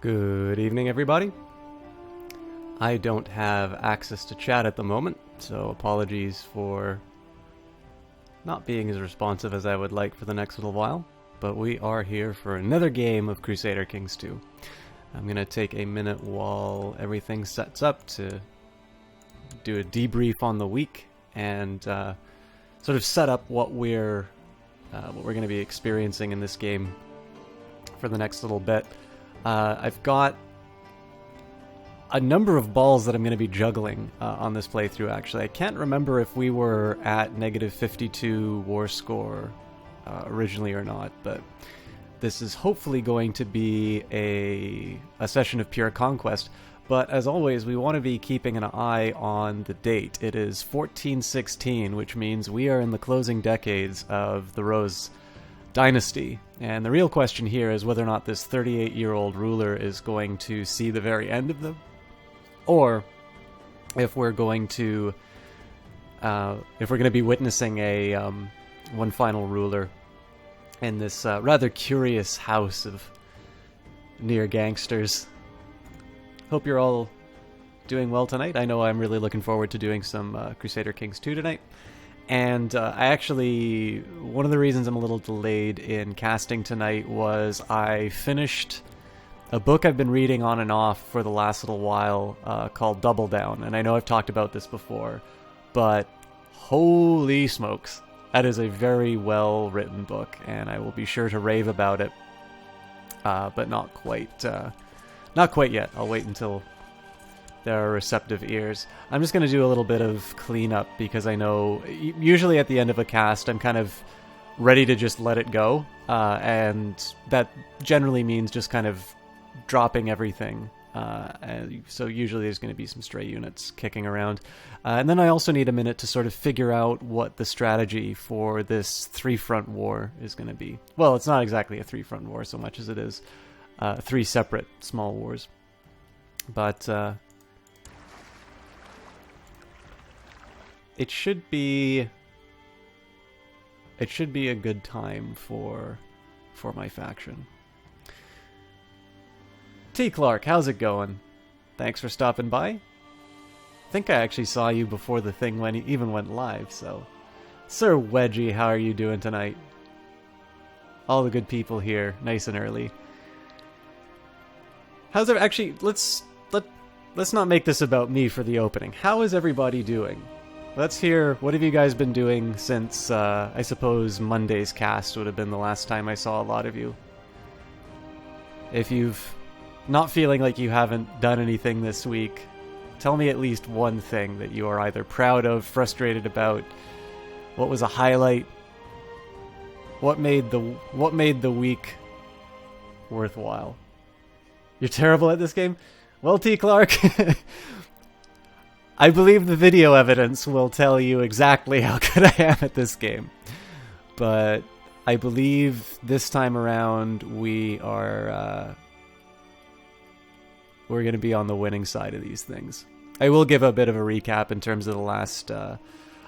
Good evening, everybody. I don't have access to chat at the moment, so apologies for not being as responsive as I would like for the next little while, but we are here for another game of Crusader Kings 2. I'm going to take a minute while everything sets up to do a debrief on the week and sort of set up what we're going to be experiencing in this game for the next little bit. I've got a number of balls that I'm going to be juggling on this playthrough, actually. I can't remember if we were at negative 52 war score originally or not, but this is hopefully going to be a session of pure conquest. But as always, we want to be keeping an eye on the date. It is 1416, which means we are in the closing decades of the Rose Dynasty. And the real question here is whether or not this 38-year-old ruler is going to see the very end of them, or if we're going to be witnessing a one final ruler in this rather curious house of near gangsters. Hope you're all doing well tonight. I know I'm really looking forward to doing some Crusader Kings 2 tonight. And one of the reasons I'm a little delayed in casting tonight was I finished a book I've been reading on and off for the last little while called Double Down. And I know I've talked about this before, but holy smokes, that is a very well written book, and I will be sure to rave about it, but not quite yet. I'll wait until there are receptive ears. I'm just going to do a little bit of cleanup because I know usually at the end of a cast I'm kind of ready to just let it go, and that generally means just kind of dropping everything. And so usually there's going to be some stray units kicking around. And then I also need a minute to sort of figure out what the strategy for this three-front war is going to be. Well, it's not exactly a three-front war so much as it is three separate small wars. But it should be a good time for my faction. T. Clark, how's it going? Thanks for stopping by. I think I actually saw you before the thing even went live, so... Sir Wedgie, how are you doing tonight? All the good people here, nice and early. How's it... Actually, let's not make this about me for the opening. How is everybody doing? Let's hear, what have you guys been doing since, I suppose Monday's cast would have been the last time I saw a lot of you. If you've not feeling like you haven't done anything this week, tell me at least one thing that you are either proud of, frustrated about, what was a highlight, what made the week worthwhile. You're terrible at this game? Well, T. Clark, I believe the video evidence will tell you exactly how good I am at this game. But I believe this time around we're going to be on the winning side of these things. I will give a bit of a recap in terms of the last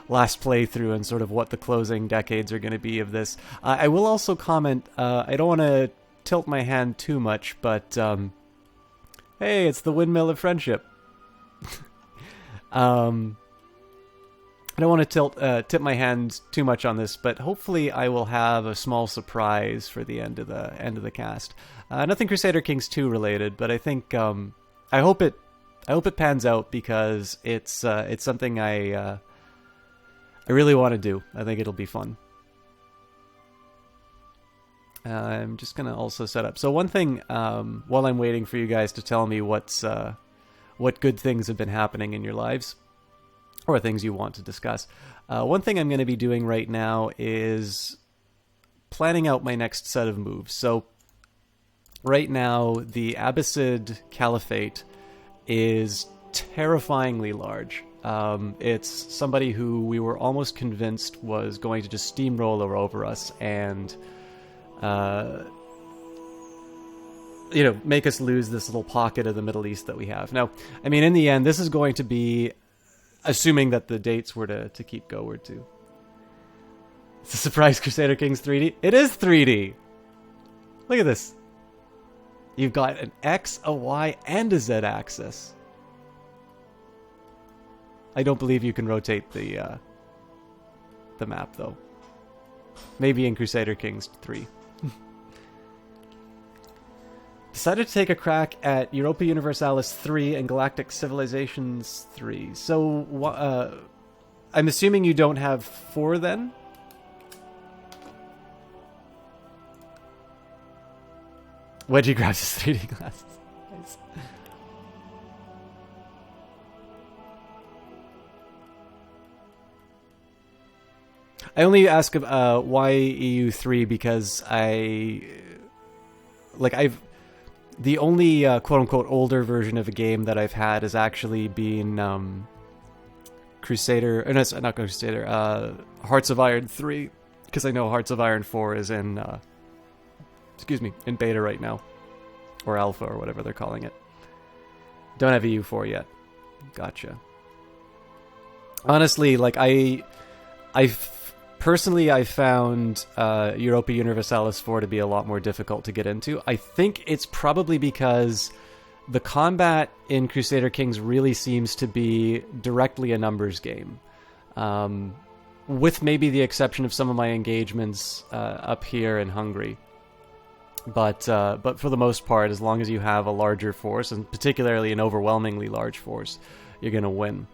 playthrough and sort of what the closing decades are going to be of this. I will also comment, I don't want to tilt my hand too much, but hey, it's the windmill of friendship. I don't want to tip my hand too much on this, but hopefully I will have a small surprise for the end of the cast. Nothing Crusader Kings 2 related, but I think I hope it pans out because it's something I really want to do. I think it'll be fun. I'm just gonna also set up. So one thing, while I'm waiting for you guys to tell me what good things have been happening in your lives, or things you want to discuss. One thing I'm going to be doing right now is planning out my next set of moves. So right now, the Abbasid Caliphate is terrifyingly large. It's somebody who we were almost convinced was going to just steamroll over us and make us lose this little pocket of the Middle East that we have. Now, I mean, in the end, this is going to be, assuming that the dates were to keep goeward to. It's a surprise Crusader Kings 3D. It is 3D! Look at this. You've got an X, a Y, and a Z axis. I don't believe you can rotate the map, though. Maybe in Crusader Kings 3. Decided to take a crack at Europa Universalis 3 and Galactic Civilizations 3. So, I'm assuming you don't have 4 then? Wedgie grabs his 3D glasses. Nice. I only ask why EU3 because the only quote-unquote older version of a game that I've had has actually been Crusader, or no, not Crusader, Hearts of Iron 3, because I know Hearts of Iron 4 is in beta right now, or alpha, or whatever they're calling it. Don't have EU4 yet. Gotcha. Honestly, like Personally, I found Europa Universalis 4 to be a lot more difficult to get into. I think it's probably because the combat in Crusader Kings really seems to be directly a numbers game. With maybe the exception of some of my engagements up here in Hungary. But for the most part, as long as you have a larger force, and particularly an overwhelmingly large force, you're going to win.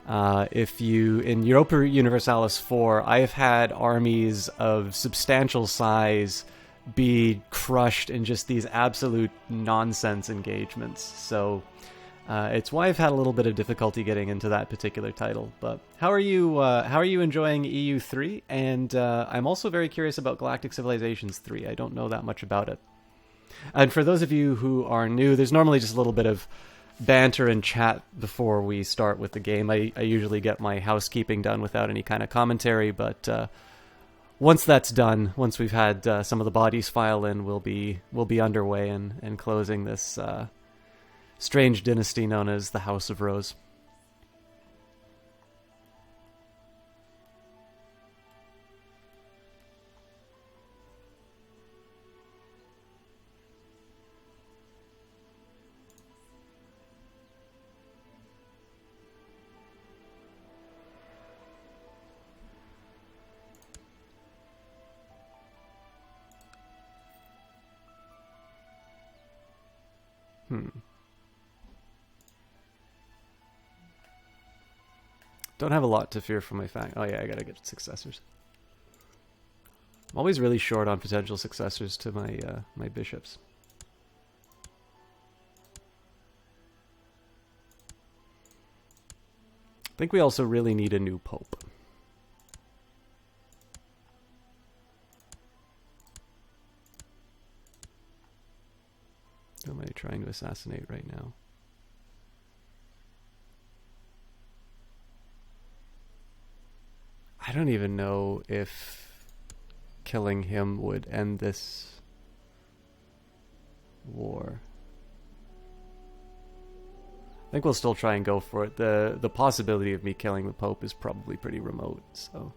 In Europa Universalis 4, I've had armies of substantial size be crushed in just these absolute nonsense engagements. So it's why I've had a little bit of difficulty getting into that particular title. But how are you enjoying EU3? And I'm also very curious about Galactic Civilizations 3. I don't know that much about it. And for those of you who are new, there's normally just a little bit of banter and chat before we start with the game. I usually get my housekeeping done without any kind of commentary, but once that's done, once we've had some of the bodies file in, we'll be underway and closing this strange dynasty known as the House of Rose. Don't have a lot to fear from my fact. Oh yeah, I gotta get successors. I'm always really short on potential successors to my my bishops. I think we also really need a new pope. Who am I trying to assassinate right now? I don't even know if killing him would end this war. I think we'll still try and go for it. The possibility of me killing the Pope is probably pretty remote, so...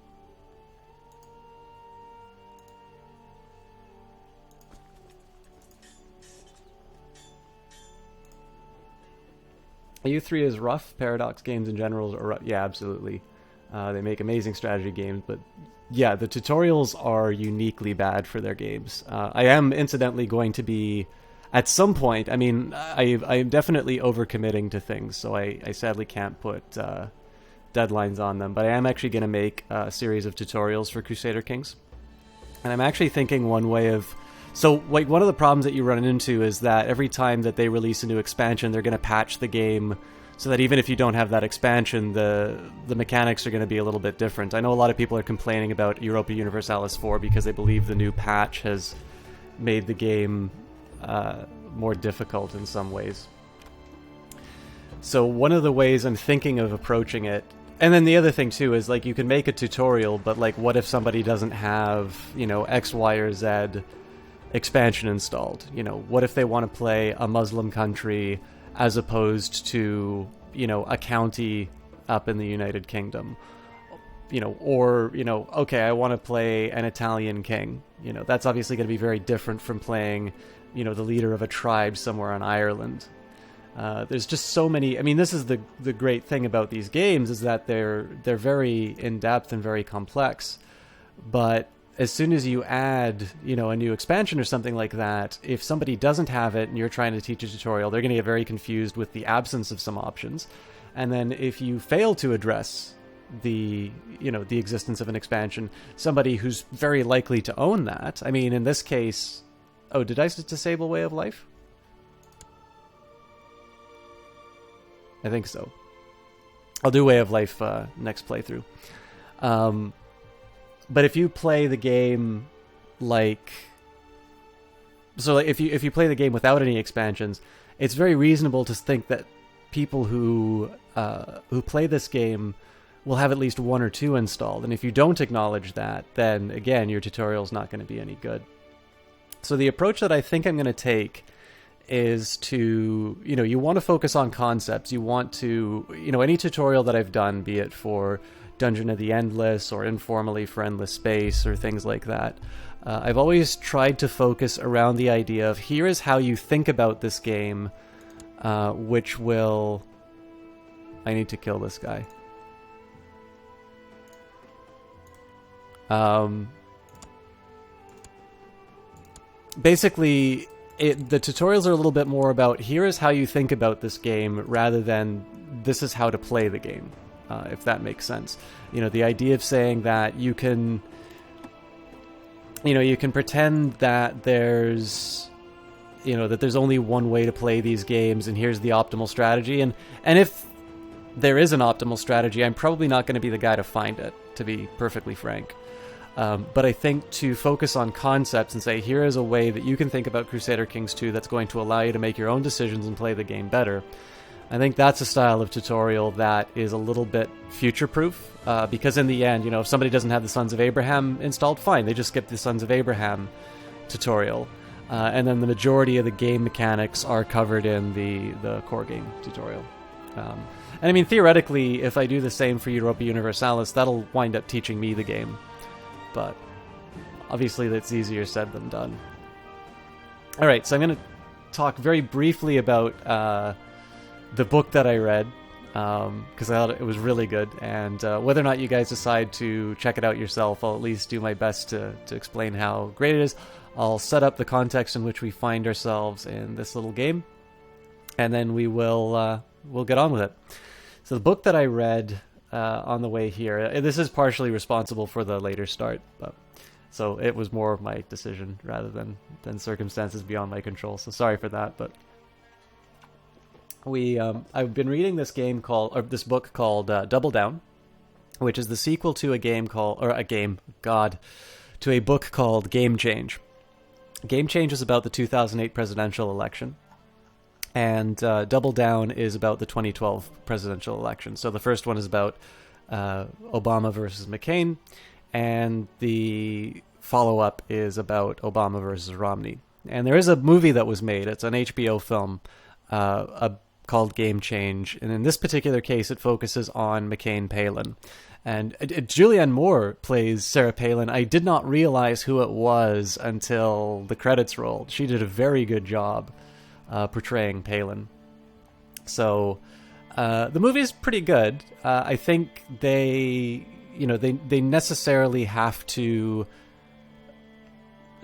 U3 is rough. Paradox games in general are rough. Yeah, absolutely. They make amazing strategy games, but yeah, the tutorials are uniquely bad for their games. I am incidentally going to be, at some point, I mean, I'm definitely overcommitting to things, so I sadly can't put deadlines on them, but I am actually going to make a series of tutorials for Crusader Kings. And I'm actually thinking one way of... So, like, one of the problems that you run into is that every time that they release a new expansion, they're going to patch the game so that even if you don't have that expansion, the mechanics are going to be a little bit different. I know a lot of people are complaining about Europa Universalis 4 because they believe the new patch has made the game more difficult in some ways. So one of the ways I'm thinking of approaching it... And then the other thing, too, is, like, you can make a tutorial, but, like, what if somebody doesn't have, you know, X, Y, or Z... expansion installed? You know, what if they want to play a Muslim country as opposed to, you know, a county up in the United Kingdom? okay, I want to play an Italian king. That's obviously going to be very different from playing, the leader of a tribe somewhere on Ireland. There's just so many. I mean, this is the great thing about these games, is that they're very in depth and very complex. But as soon as you add, a new expansion or something like that, if somebody doesn't have it and you're trying to teach a tutorial, they're going to get very confused with the absence of some options. And then if you fail to address the existence of an expansion, somebody who's very likely to own that. I mean, in this case, did I disable Way of Life? I think so. I'll do Way of Life next playthrough. But if you play the game if you play the game without any expansions, it's very reasonable to think that people who play this game will have at least one or two installed. And if you don't acknowledge that, then again, your tutorial's not going to be any good. So the approach that I think I'm going to take is to, you want to focus on concepts. You want to, any tutorial that I've done, be it for Dungeon of the Endless or informally for Endless Space or things like that, I've always tried to focus around the idea of, here is how you think about this game, which will... I need to kill this guy. Basically, the tutorials are a little bit more about, here is how you think about this game, rather than this is how to play the game, if that makes sense. The idea of saying that you can pretend that there's only one way to play these games, and here's the optimal strategy. And if there is an optimal strategy, I'm probably not going to be the guy to find it, to be perfectly frank. But I think to focus on concepts and say, here is a way that you can think about Crusader Kings 2 that's going to allow you to make your own decisions and play the game better. I think that's a style of tutorial that is a little bit future-proof, because in the end, if somebody doesn't have the Sons of Abraham installed, fine, they just skip the Sons of Abraham tutorial. And then the majority of the game mechanics are covered in the core game tutorial. And I mean, theoretically, if I do the same for Europa Universalis, that'll wind up teaching me the game. But obviously that's easier said than done. Alright, so I'm going to talk very briefly about the book that I read, because I thought it was really good, and whether or not you guys decide to check it out yourself, I'll at least do my best to explain how great it is. I'll set up the context in which we find ourselves in this little game, and then we'll get on with it. So the book that I read on the way here, this is partially responsible for the later start, so it was more of my decision rather than circumstances beyond my control, so sorry for that. But I've been reading this book called Double Down, which is the sequel to to a book called Game Change. Game Change is about the 2008 presidential election, and Double Down is about the 2012 presidential election. So the first one is about Obama versus McCain, and the follow-up is about Obama versus Romney. And there is a movie that was made. It's an HBO film called Game Change, and in this particular case, it focuses on McCain-Palin. And Julianne Moore plays Sarah Palin. I did not realize who it was until the credits rolled. She did a very good job portraying Palin. So the movie is pretty good. I think they necessarily have to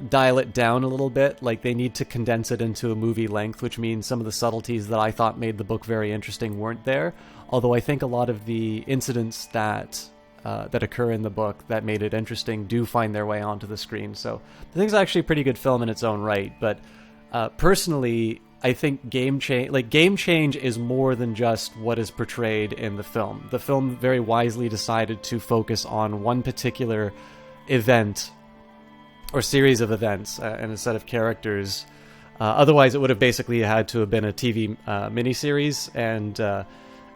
dial it down a little bit. Like, they need to condense it into a movie length, which means some of the subtleties that I thought made the book very interesting weren't there. Although I think a lot of the incidents that occur in the book that made it interesting do find their way onto the screen. So I think it's actually a pretty good film in its own right. But personally, I think Game Change is more than just what is portrayed in the film. The film very wisely decided to focus on one particular event or series of events and a set of characters. Otherwise, it would have basically had to have been a TV miniseries. And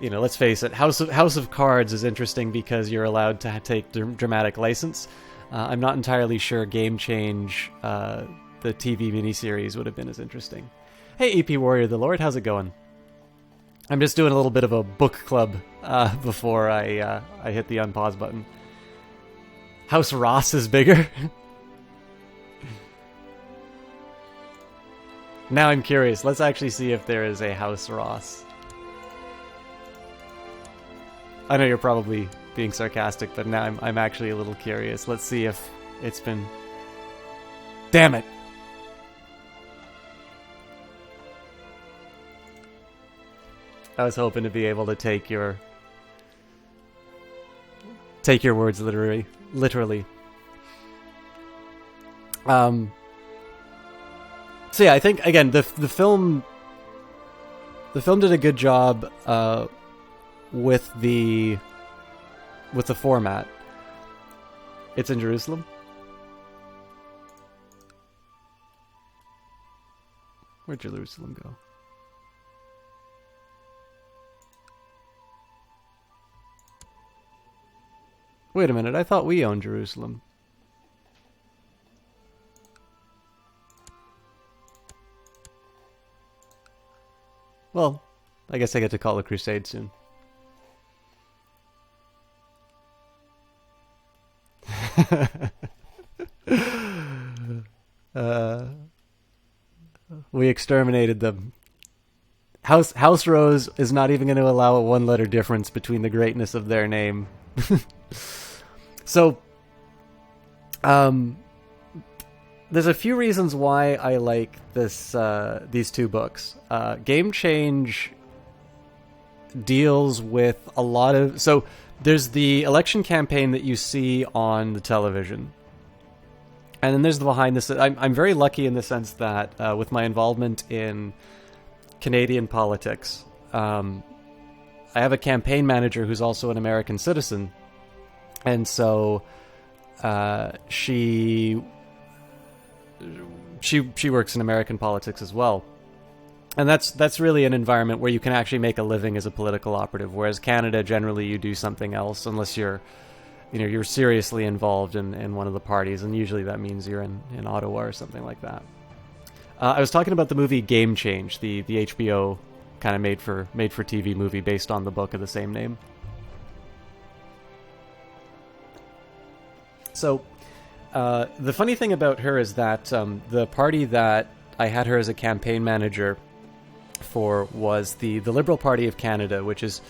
let's face it, House of Cards is interesting because you're allowed to take dramatic license. I'm not entirely sure Game Change, the TV miniseries, would have been as interesting. Hey, EP Warrior the Lord, how's it going? I'm just doing a little bit of a book club before I hit the unpause button. House Ross is bigger? Now I'm curious. Let's actually see if there is a House Ross. I know you're probably being sarcastic, but now I'm actually a little curious. Let's see if it's been... Damn it! I was hoping to be able to take your words literally. So yeah, I think again the film did a good job with the format. It's in Jerusalem. Where'd Jerusalem go? Wait a minute, I thought we owned Jerusalem. Well, I guess I get to call a crusade soon. We exterminated them. House Rose is not even going to allow a one-letter difference between the greatness of their name. So, there's a few reasons why I like these two books. Game Change deals with a lot of... So, there's the election campaign that you see on the television. And then there's the behind the scenes. I'm very lucky in the sense that with my involvement in Canadian politics, I have a campaign manager who's also an American citizen. And so she works in American politics as well. And that's really an environment where you can actually make a living as a political operative, whereas Canada, generally you do something else unless you're seriously involved in one of the parties, and usually that means you're in Ottawa or something like that. I was talking about the movie Game Change, the HBO kind of made for TV movie based on the book of the same name. So, the funny thing about her is that the party that I had her as a campaign manager for was the Liberal Party of Canada, which is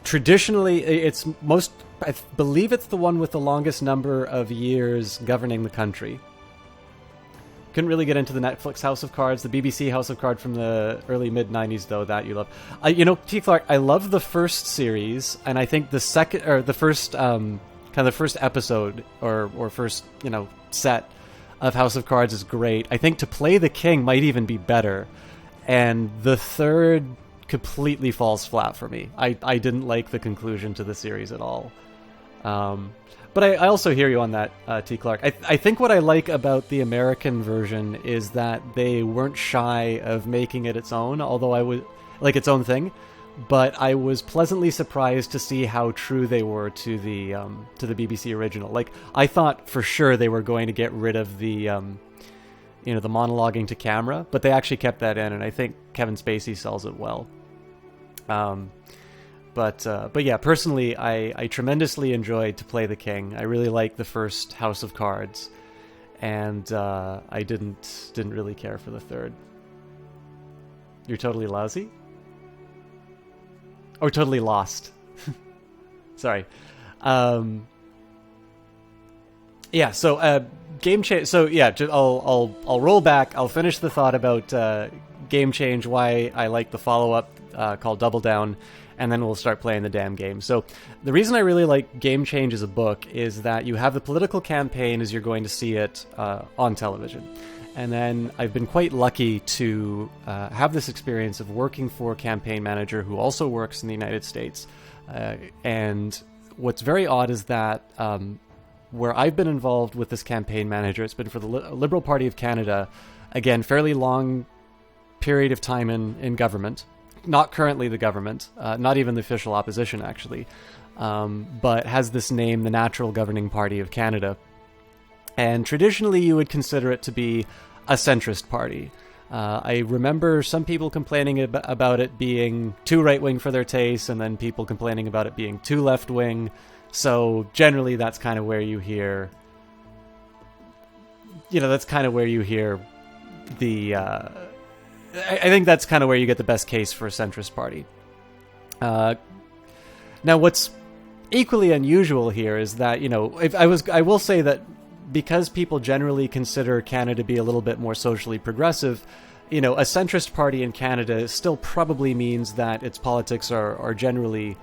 traditionally, I believe it's the one with the longest number of years governing the country. Couldn't really get into the Netflix House of Cards, the BBC House of Cards from the early mid-90s, though, that you love. T. Clark, I love the first series, and I think the second, or the first, kind of the first episode, or first, set of House of Cards is great. I think To Play the King might even be better, and the third completely falls flat for me. I didn't like the conclusion to the series at all. But I also hear you on that, T. Clark. I think what I like about the American version is that they weren't shy of making it its own, although I would like its own thing. But I was pleasantly surprised to see how true they were to the BBC original. Like, I thought for sure they were going to get rid of the the monologuing to camera, but they actually kept that in, and I think Kevin Spacey sells it well. But yeah, personally, I tremendously enjoyed To Play the King. I really liked the first House of Cards, and I didn't really care for the third. You're totally lousy? Or totally lost? Sorry. Yeah. So Game Change. So yeah, I'll roll back. I'll finish the thought about Game Change. Why I like the follow up called Double Down. And then we'll start playing the damn game. So the reason I really like Game Change as a book is that you have the political campaign as you're going to see it on television. And then I've been quite lucky to have this experience of working for a campaign manager who also works in the United States. And what's very odd is that where I've been involved with this campaign manager, it's been for the Liberal Party of Canada, again, fairly long period of time in government. Not currently the government, not even the official opposition, actually, but has this name, the Natural Governing Party of Canada. And traditionally, you would consider it to be a centrist party. I remember some people complaining about it being too right-wing for their taste, and then people complaining about it being too left-wing. So generally that's kind of where you hear, that's kind of where you hear the, I think that's kind of where you get the best case for a centrist party. Now what's equally unusual here is that, I will say that because people generally consider Canada to be a little bit more socially progressive, a centrist party in Canada still probably means that its politics are generally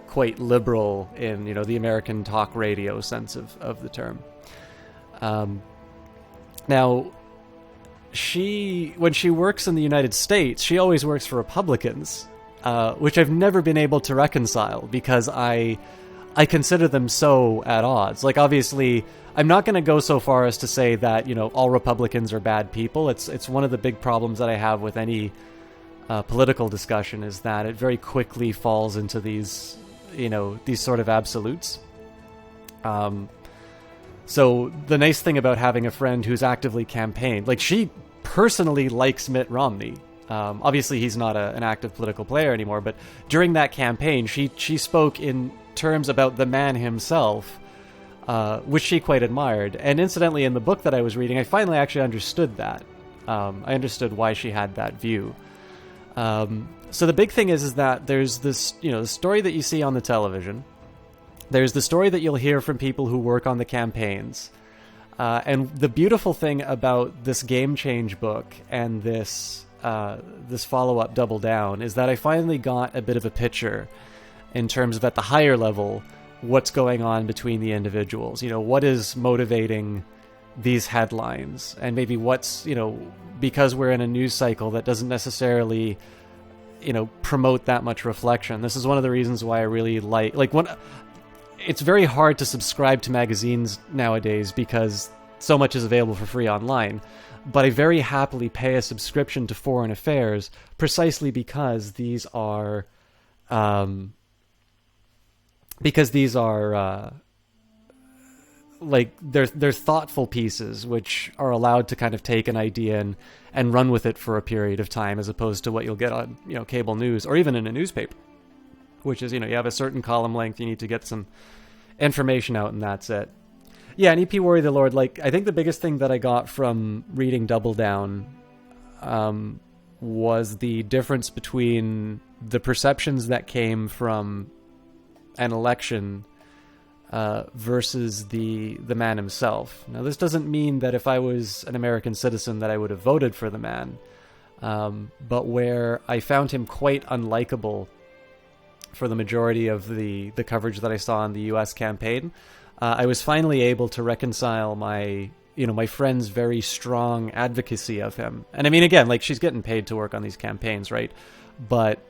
quite liberal in, the American talk radio sense of the term. Now, when she works in the United States, she always works for Republicans, which I've never been able to reconcile because I consider them so at odds. Like, obviously, I'm not going to go so far as to say that, all Republicans are bad people. It's one of the big problems that I have with any political discussion is that it very quickly falls into these sort of absolutes. So the nice thing about having a friend who's actively campaigned, like she personally likes Mitt Romney. Obviously he's not an active political player anymore, but during that campaign, she spoke in terms about the man himself, which she quite admired. And incidentally, in the book that I was reading, I finally actually understood that. I understood why she had that view. So the big thing is that there's this, the story that you see on the television. There's the story that you'll hear from people who work on the campaigns. And the beautiful thing about this Game Change book and this follow-up Double Down is that I finally got a bit of a picture in terms of at the higher level, what's going on between the individuals. What is motivating these headlines, and maybe what's, because we're in a news cycle that doesn't necessarily, promote that much reflection. This is one of the reasons why I really it's very hard to subscribe to magazines nowadays because so much is available for free online. But I very happily pay a subscription to Foreign Affairs precisely because these are, they're thoughtful pieces which are allowed to kind of take an idea and run with it for a period of time, as opposed to what you'll get on cable news or even in a newspaper, which is you have a certain column length, you need to get some information out and that's it. Yeah, and EP Worry the Lord, I think the biggest thing that I got from reading Double Down was the difference between the perceptions that came from an election versus the man himself. Now, this doesn't mean that if I was an American citizen that I would have voted for the man, but where I found him quite unlikable for the majority of the coverage that I saw in the U.S. campaign, I was finally able to reconcile my friend's very strong advocacy of him. And I mean, again, she's getting paid to work on these campaigns, right? But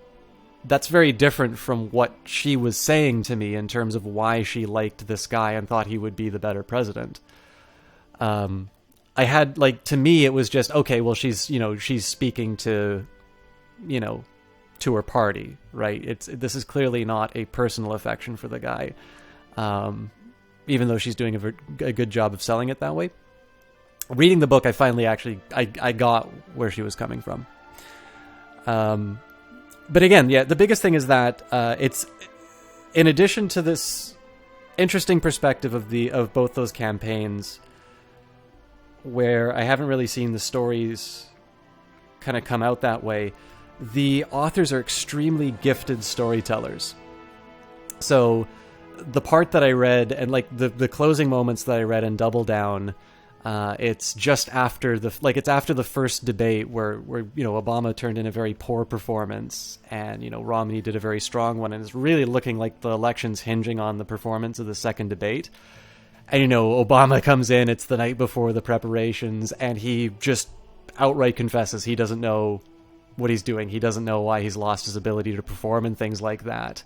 that's very different from what she was saying to me in terms of why she liked this guy and thought he would be the better president. I had, to me, it was just, okay, well, she's speaking to her party, right? This is clearly not a personal affection for the guy. Even though she's doing a good job of selling it that way. Reading the book, I finally I got where she was coming from. But again, yeah, the biggest thing is that it's, in addition to this interesting perspective of both those campaigns, where I haven't really seen the stories kind of come out that way, the authors are extremely gifted storytellers. So the part that I read, and the closing moments that I read in Double Down, it's just after it's after the first debate where Obama turned in a very poor performance and Romney did a very strong one, and it's really looking like the election's hinging on the performance of the second debate. And Obama comes in, it's the night before the preparations, and he just outright confesses he doesn't know what he's doing. He doesn't know why he's lost his ability to perform and things like that.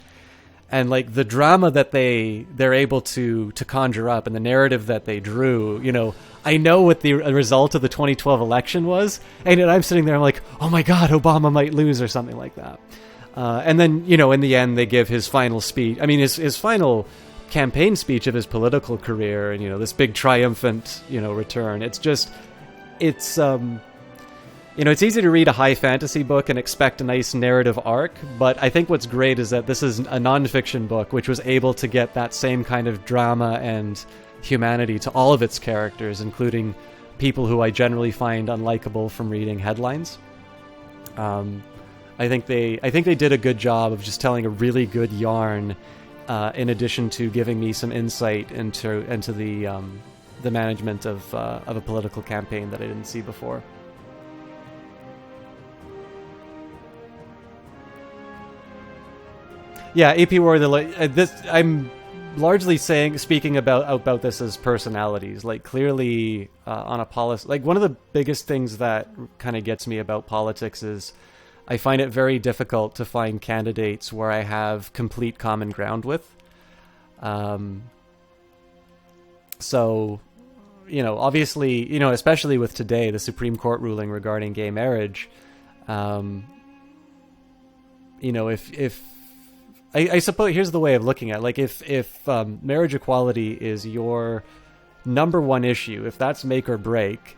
And the drama that they're able to conjure up and the narrative that they drew, I know what the result of the 2012 election was, and I'm sitting there, I'm like, oh my God, Obama might lose or something like that. And then, in the end, they give his final speech. I mean, his final campaign speech of his political career, and this big triumphant, return. It's It's easy to read a high fantasy book and expect a nice narrative arc, but I think what's great is that this is a nonfiction book which was able to get that same kind of drama and humanity to all of its characters, including people who I generally find unlikable from reading headlines. I think they did a good job of just telling a really good yarn, in addition to giving me some insight into the management of a political campaign that I didn't see before. Yeah, AP War. I'm largely speaking about this as personalities. Like, clearly, on a policy, like, one of the biggest things that kind of gets me about politics is I find it very difficult to find candidates where I have complete common ground with. So, obviously, especially with today, the Supreme Court ruling regarding gay marriage, if I suppose here's the way of looking at it. Like, if marriage equality is your number one issue, if that's make or break,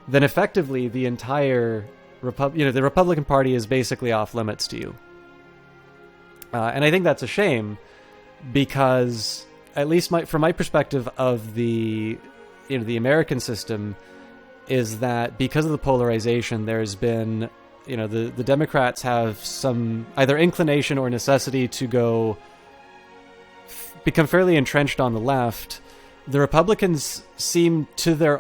then effectively the entire the Republican Party is basically off limits to you. And I think that's a shame, because at least from my perspective of the American system, is that because of the polarization, there's been the Democrats have some either inclination or necessity to become fairly entrenched on the left. The Republicans seem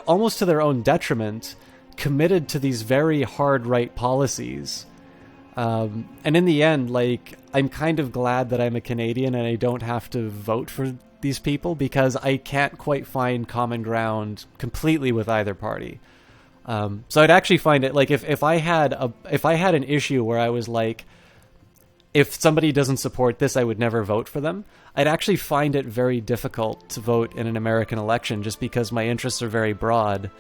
almost to their own detriment committed to these very hard right policies. And in the end, like, I'm kind of glad that I'm a Canadian and I don't have to vote for these people, because I can't quite find common ground completely with either party. So I'd actually find it, like, if I had an issue where I was like, if somebody doesn't support this, I would never vote for them, I'd actually find it very difficult to vote in an American election, just because my interests are very broad,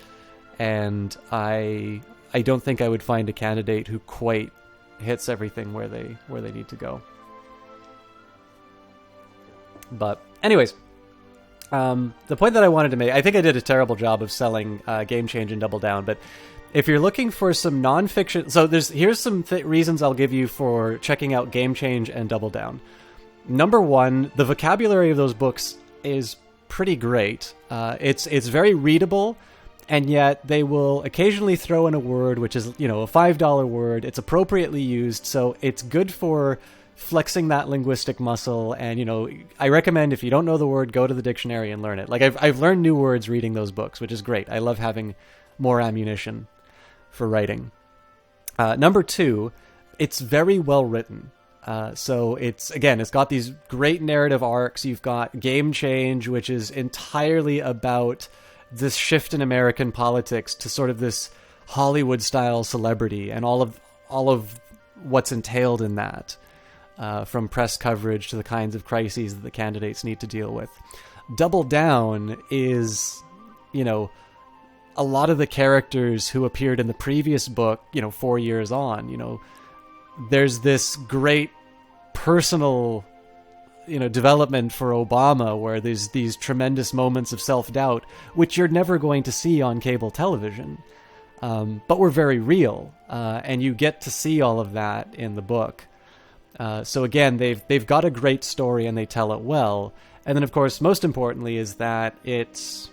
and I don't think I would find a candidate who quite hits everything where they need to go. But anyways, the point that I wanted to make, I think I did a terrible job of selling Game Change and Double Down, but if you're looking for some nonfiction, so here's some reasons I'll give you for checking out Game Change and Double Down. Number one, the vocabulary of those books is pretty great. It's very readable, and yet they will occasionally throw in a word which is, a $5 word. It's appropriately used, so it's good for flexing that linguistic muscle. And, I recommend, if you don't know the word, go to the dictionary and learn it. Like, I've learned new words reading those books, which is great. I love having more ammunition for writing. Number two, it's very well written. So it's got these great narrative arcs. You've got Game Change, which is entirely about this shift in American politics to sort of this Hollywood style celebrity, and all of what's entailed in that, from press coverage to the kinds of crises that the candidates need to deal with. Double Down is, a lot of the characters who appeared in the previous book, 4 years on. There's this great personal development for Obama, where there's these tremendous moments of self-doubt, which you're never going to see on cable television, but were very real, and you get to see all of that in the book. So again, they've got a great story and they tell it well. And then, of course, most importantly is that it's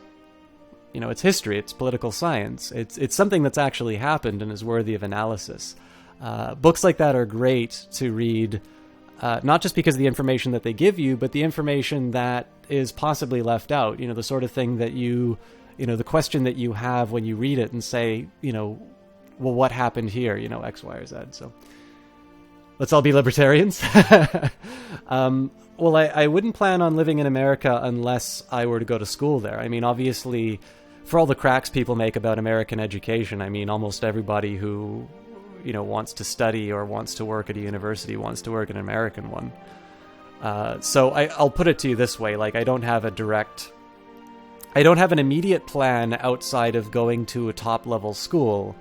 history, it's political science, it's something that's actually happened and is worthy of analysis. Books like that are great to read. Not just because of the information that they give you, but the information that is possibly left out. The sort of thing that the question that you have when you read it and say, well, what happened here? X, Y, or Z. So let's all be libertarians. Well, I wouldn't plan on living in America unless I were to go to school there. I mean, obviously, for all the cracks people make about American education, I mean, almost everybody who wants to study or wants to work at a university wants to work at an American one. So I'll put it to you this way: like, I don't have an immediate plan outside of going to a top level school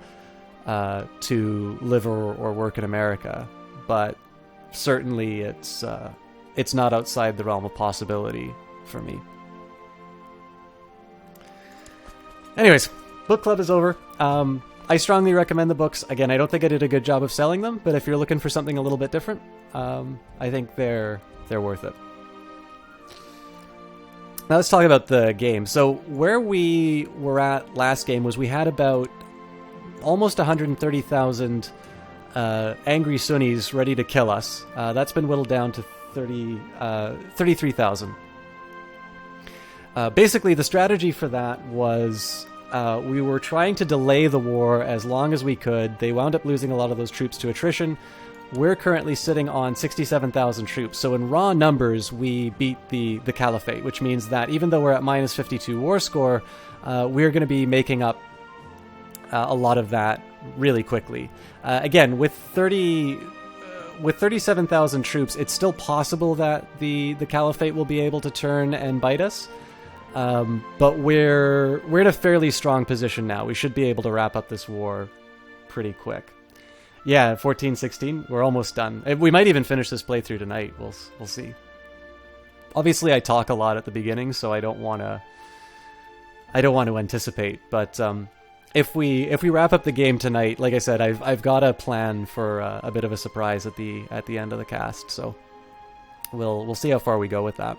to live or work in America. But certainly it's not outside the realm of possibility for me. Anyways, book club is over. I strongly recommend the books. Again, I don't think I did a good job of selling them, but if you're looking for something a little bit different, I think they're worth it. Now let's talk about the game. So where we were at last game was we had about almost 130,000 angry Sunnis ready to kill us. That's been whittled down to 33,000. Basically, the strategy for that was we were trying to delay the war as long as we could. They wound up losing a lot of those troops to attrition. We're currently sitting on 67,000 troops. So in raw numbers, we beat the Caliphate, which means that even though we're at minus 52 war score, we're going to be making up a lot of that really quickly. Again, with 37,000 troops, it's still possible that the Caliphate will be able to turn and bite us. But we're in a fairly strong position now. We should be able to wrap up this war pretty quick. Yeah, 14-16, we're almost done. We might even finish this playthrough tonight. We'll see. Obviously, I talk a lot at the beginning, so I don't want to anticipate. But if we wrap up the game tonight, like I said, I've got a plan for a bit of a surprise at the end of the cast. So we'll see how far we go with that.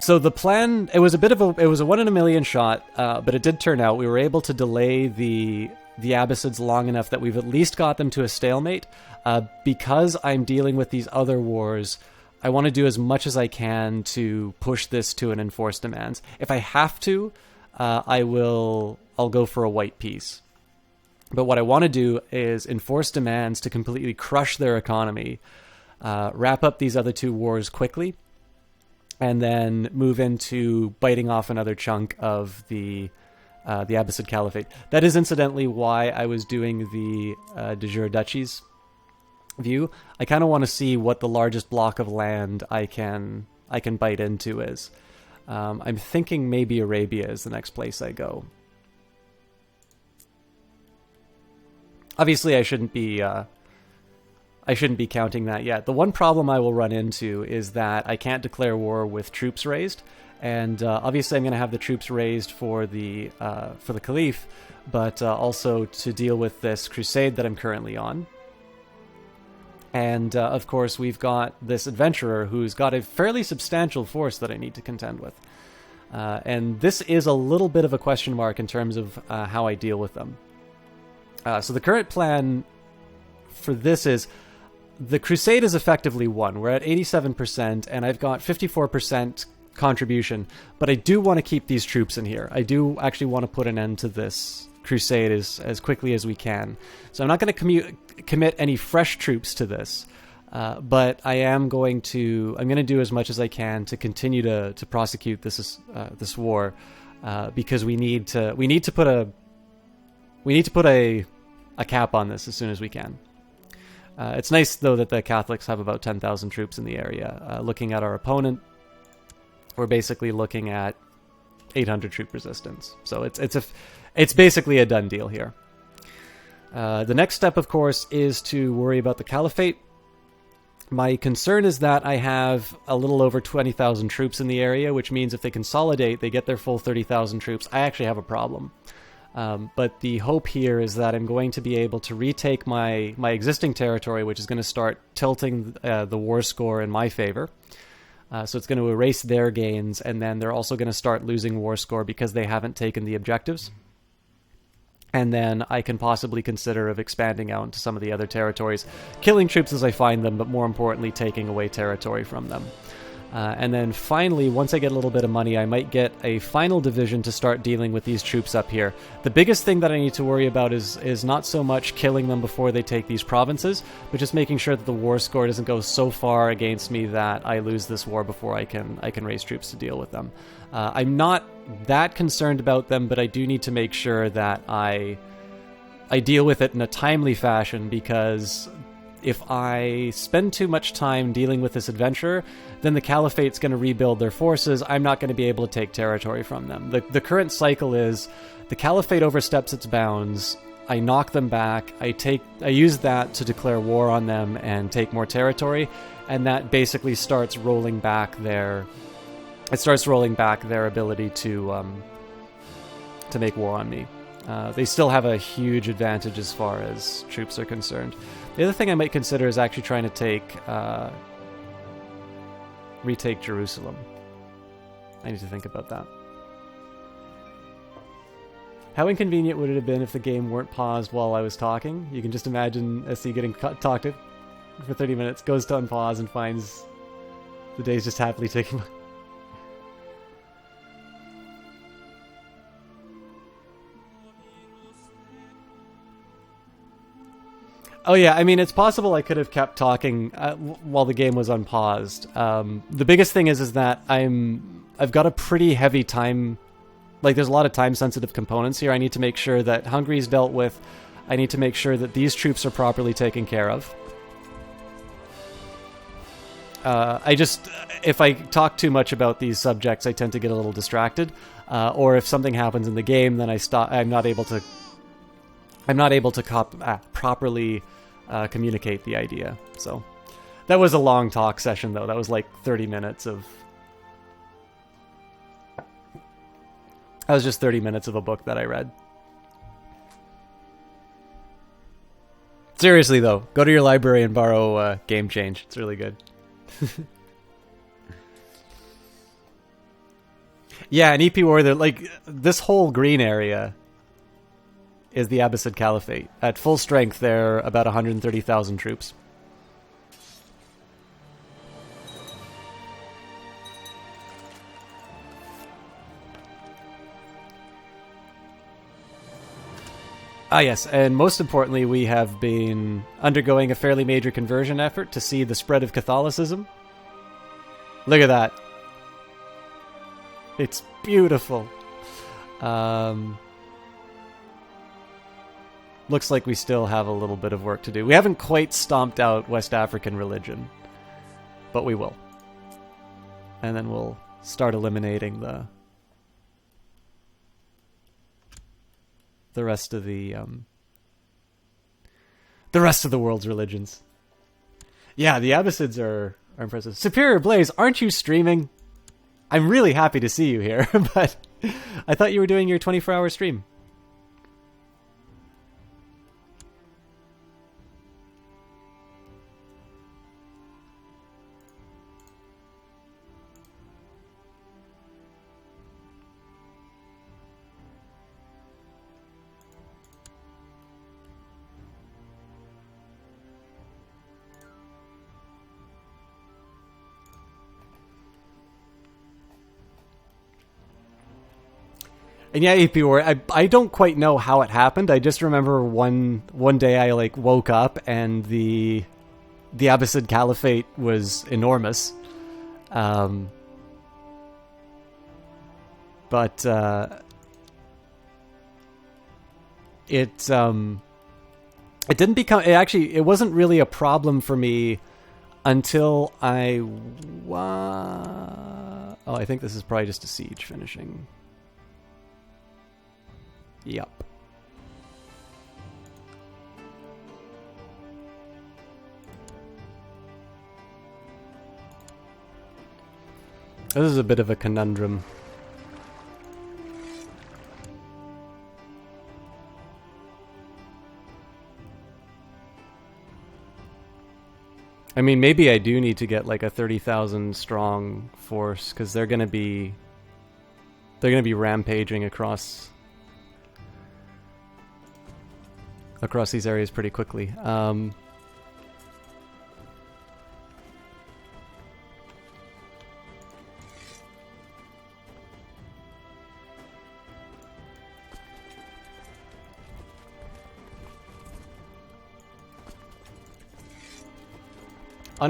So the plan, it was a 1 in a million shot, but it did turn out. We were able to delay the Abbasids long enough that we've at least got them to a stalemate. Because I'm dealing with these other wars, I want to do as much as I can to push this to an enforced demands. If I have to, I'll go for a white peace. But what I want to do is enforce demands to completely crush their economy, wrap up these other two wars quickly, and then move into biting off another chunk of the Abbasid Caliphate. That is incidentally why I was doing the de jure duchies view. I kind of want to see what the largest block of land I can bite into is. I'm thinking maybe Arabia is the next place I go. Obviously, I shouldn't be counting that yet. The one problem I will run into is that I can't declare war with troops raised. And obviously, I'm going to have the troops raised for the Caliph, but also to deal with this crusade that I'm currently on. And of course, we've got this adventurer who's got a fairly substantial force that I need to contend with. And this is a little bit of a question mark in terms of how I deal with them. So the current plan for this is the crusade is effectively won. We're at 87%, and I've got 54% contribution, but I do want to keep these troops in here. I do actually want to put an end to this crusade as quickly as we can. So I'm not going to commit any fresh troops to this, but I'm going to do as much as I can to continue to prosecute this war, because we need to put a cap on this as soon as we can. It's nice though that the Catholics have about 10,000 troops in the area. Looking at our opponent, we're basically looking at 800 troop resistance. So it's basically a done deal here. The next step, of course, is to worry about the Caliphate. My concern is that I have a little over 20,000 troops in the area, which means if they consolidate, they get their full 30,000 troops, I actually have a problem. But the hope here is that I'm going to be able to retake my existing territory, which is going to start tilting the war score in my favor. So it's going to erase their gains, and then they're also going to start losing war score because they haven't taken the objectives. And then I can possibly consider of expanding out into some of the other territories, killing troops as I find them, but more importantly, taking away territory from them. And then finally, once I get a little bit of money, I might get a final division to start dealing with these troops up here. The biggest thing that I need to worry about is not so much killing them before they take these provinces, but just making sure that the war score doesn't go so far against me that I lose this war before I can raise troops to deal with them. I'm not that concerned about them, but I do need to make sure that I deal with it in a timely fashion, because if I spend too much time dealing with this adventurer, then the Caliphate's going to rebuild their forces. I'm not going to be able to take territory from them. The current cycle is the Caliphate oversteps its bounds, I knock them back, I use that to declare war on them and take more territory, and that basically starts rolling back their ability to make war on me. They still have a huge advantage as far as troops are concerned. The other thing I might consider is actually trying to retake Jerusalem. I need to think about that. How inconvenient would it have been if the game weren't paused while I was talking? You can just imagine SC getting talked to for 30 minutes, goes to unpause and finds the day's just happily ticking. Oh yeah, I mean, it's possible I could have kept talking while the game was unpaused. The biggest thing is that I've got a pretty heavy time. Like, there's a lot of time-sensitive components here. I need to make sure that Hungary's dealt with. I need to make sure that these troops are properly taken care of. If I talk too much about these subjects, I tend to get a little distracted. Or if something happens in the game, then I'm not able to properly communicate the idea. So that was a long talk session, though. That was like 30 minutes of... That was just 30 minutes of a book that I read. Seriously, though, go to your library and borrow Game Change. It's really good. Yeah, an EP war, like, this whole green area is the Abbasid Caliphate. At full strength, they're about 130,000 troops. Ah, yes, and most importantly, we have been undergoing a fairly major conversion effort to see the spread of Catholicism. Look at that. It's beautiful. Looks like we still have a little bit of work to do. We haven't quite stomped out West African religion, but we will. And then we'll start eliminating the rest of the world's religions. Yeah, the Abbasids are impressive. Superior Blaze, aren't you streaming? I'm really happy to see you here, but I thought you were doing your 24-hour stream. And yeah, AP War, I don't quite know how it happened. I just remember one day I like woke up and the Abbasid Caliphate was enormous. But it didn't become... It wasn't really a problem for me until I think this is probably just a siege finishing. Yep. This is a bit of a conundrum. I mean, maybe I do need to get like a 30,000 strong force, because they're gonna be rampaging across these areas pretty quickly. On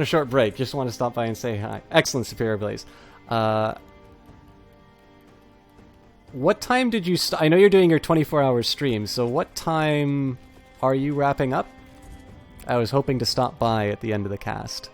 a short break, just want to stop by and say hi. Excellent, Superior Blaze. What time did you... I know you're doing your 24-hour stream, so what time are you wrapping up? I was hoping to stop by at the end of the cast.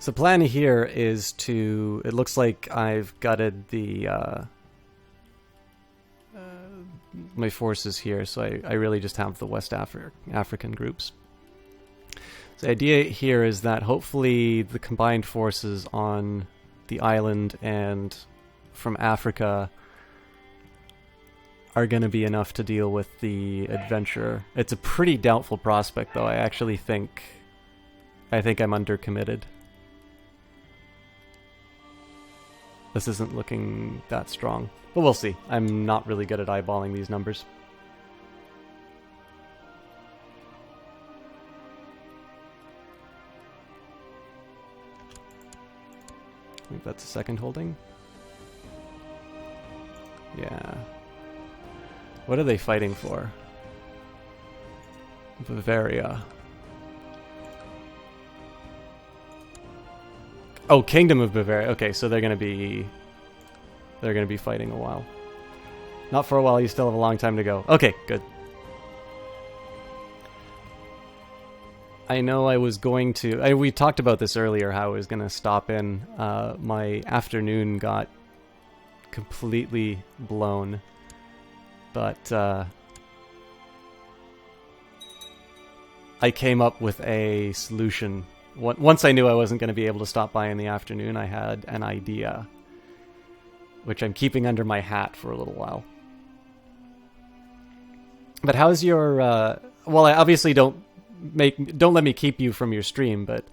So the plan here is to... It looks like I've gutted the... my forces here, so I really just have the West African groups. So the idea here is that hopefully the combined forces on the island and from Africa are going to be enough to deal with the adventurer. It's a pretty doubtful prospect, though. I actually think I'm undercommitted. This isn't looking that strong. But we'll see. I'm not really good at eyeballing these numbers. I think that's a second holding. Yeah. What are they fighting for? Bavaria. Oh, Kingdom of Bavaria. Okay, so they're gonna be fighting a while. Not for a while, you still have a long time to go. Okay, good. I know I was going to... we talked about this earlier, how I was going to stop in. My afternoon got completely blown. But I came up with a solution. Once I knew I wasn't going to be able to stop by in the afternoon, I had an idea, which I'm keeping under my hat for a little while. But how's your... well, I obviously don't let me keep you from your stream, but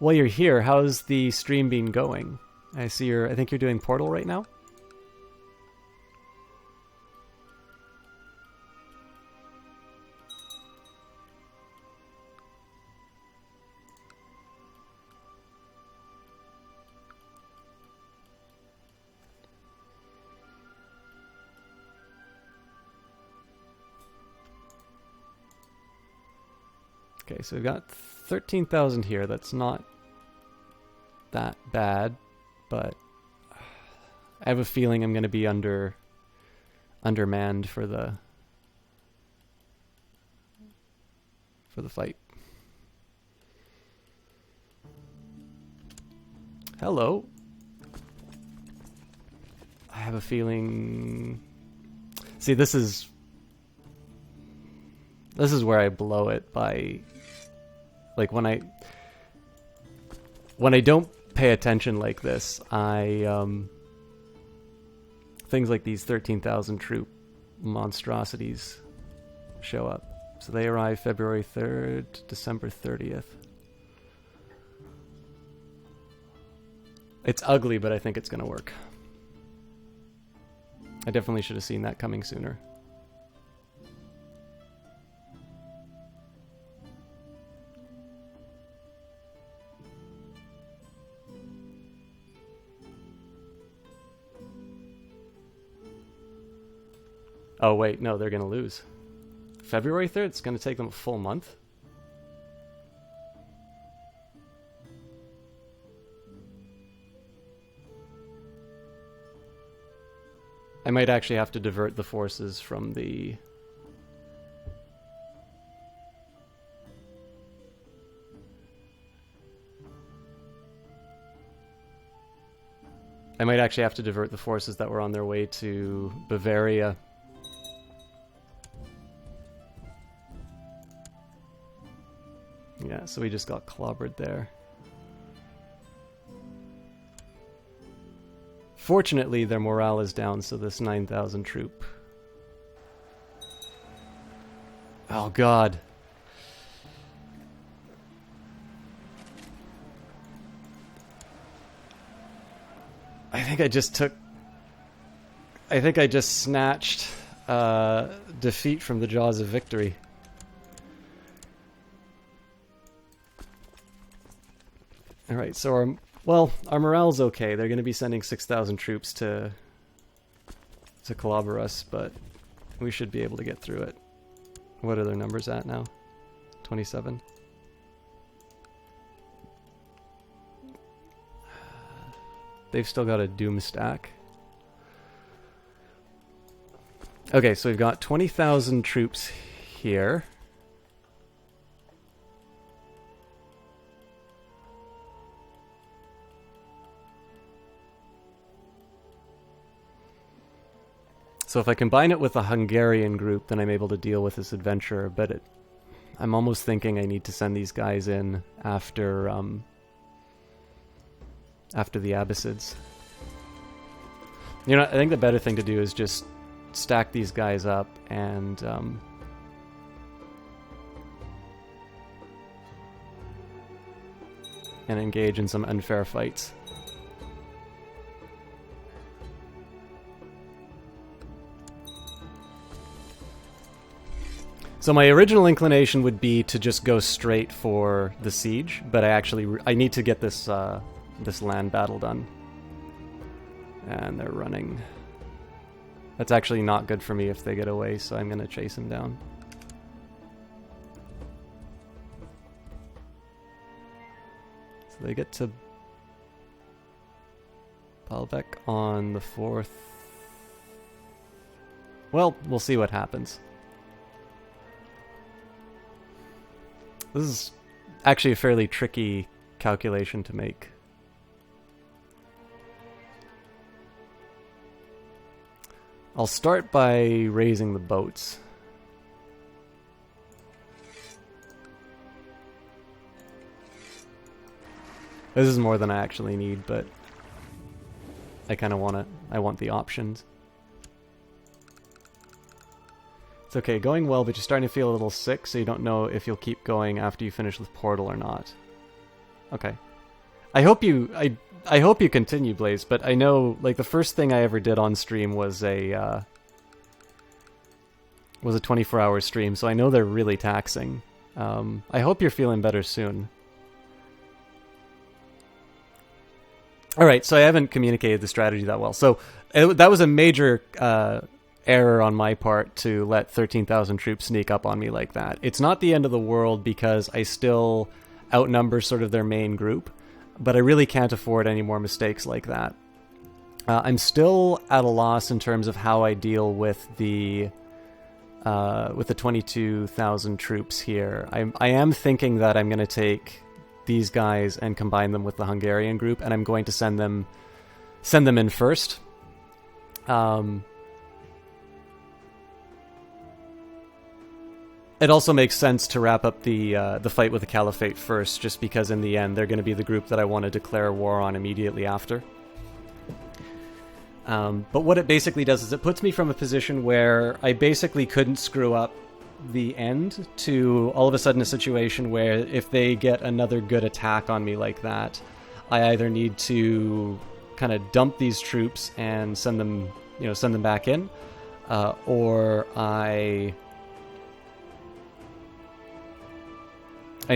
while you're here, how's the stream been going? I think you're doing Portal right now? Okay, so we've got 13,000 here. That's not that bad, but I have a feeling I'm going to be undermanned for the fight. Hello. I have a feeling... See, this is where I blow it by... Like, when I don't pay attention like this, things like these 13,000 troop monstrosities show up. So they arrive February 3rd, December 30th. It's ugly, but I think it's going to work. I definitely should have seen that coming sooner. Oh, wait, no, they're going to lose. February 3rd? It's going to take them a full month? I might actually have to divert the forces from the... I might actually have to divert the forces that were on their way to Bavaria. Yeah, so we just got clobbered there. Fortunately, their morale is down, so this 9,000 troop... Oh, God. I think I just snatched defeat from the jaws of victory. Alright, so our morale's okay. They're going to be sending 6,000 troops to clobber us, but we should be able to get through it. What are their numbers at now? 27? They've still got a doom stack. Okay, so we've got 20,000 troops here. So if I combine it with a Hungarian group, then I'm able to deal with this adventure, but I'm almost thinking I need to send these guys in after the Abbasids. You know, I think the better thing to do is just stack these guys up and engage in some unfair fights. So my original inclination would be to just go straight for the siege, but I need to get this this land battle done. And they're running. That's actually not good for me if they get away, so I'm going to chase them down. So they get to Baalbek on the 4th. Well, we'll see what happens. This is actually a fairly tricky calculation to make. I'll start by raising the boats. This is more than I actually need, but I kind of want the options. It's okay, going well, but you're starting to feel a little sick, so you don't know if you'll keep going after you finish with Portal or not. Okay. I hope you continue, Blaze, but I know, like, the first thing I ever did on stream was a 24-hour stream, so I know they're really taxing. I hope you're feeling better soon. Alright, so I haven't communicated the strategy that well. So, that was a major error on my part to let 13,000 troops sneak up on me like that. It's not the end of the world because I still outnumber sort of their main group, but I really can't afford any more mistakes like that. I'm still at a loss in terms of how I deal with the 22,000 troops here. I am thinking that I'm going to take these guys and combine them with the Hungarian group, and I'm going to send them in first. It also makes sense to wrap up the fight with the Caliphate first, just because in the end they're going to be the group that I want to declare war on immediately after. But what it basically does is it puts me from a position where I basically couldn't screw up the end to all of a sudden a situation where if they get another good attack on me like that, I either need to kind of dump these troops and send them back in, or I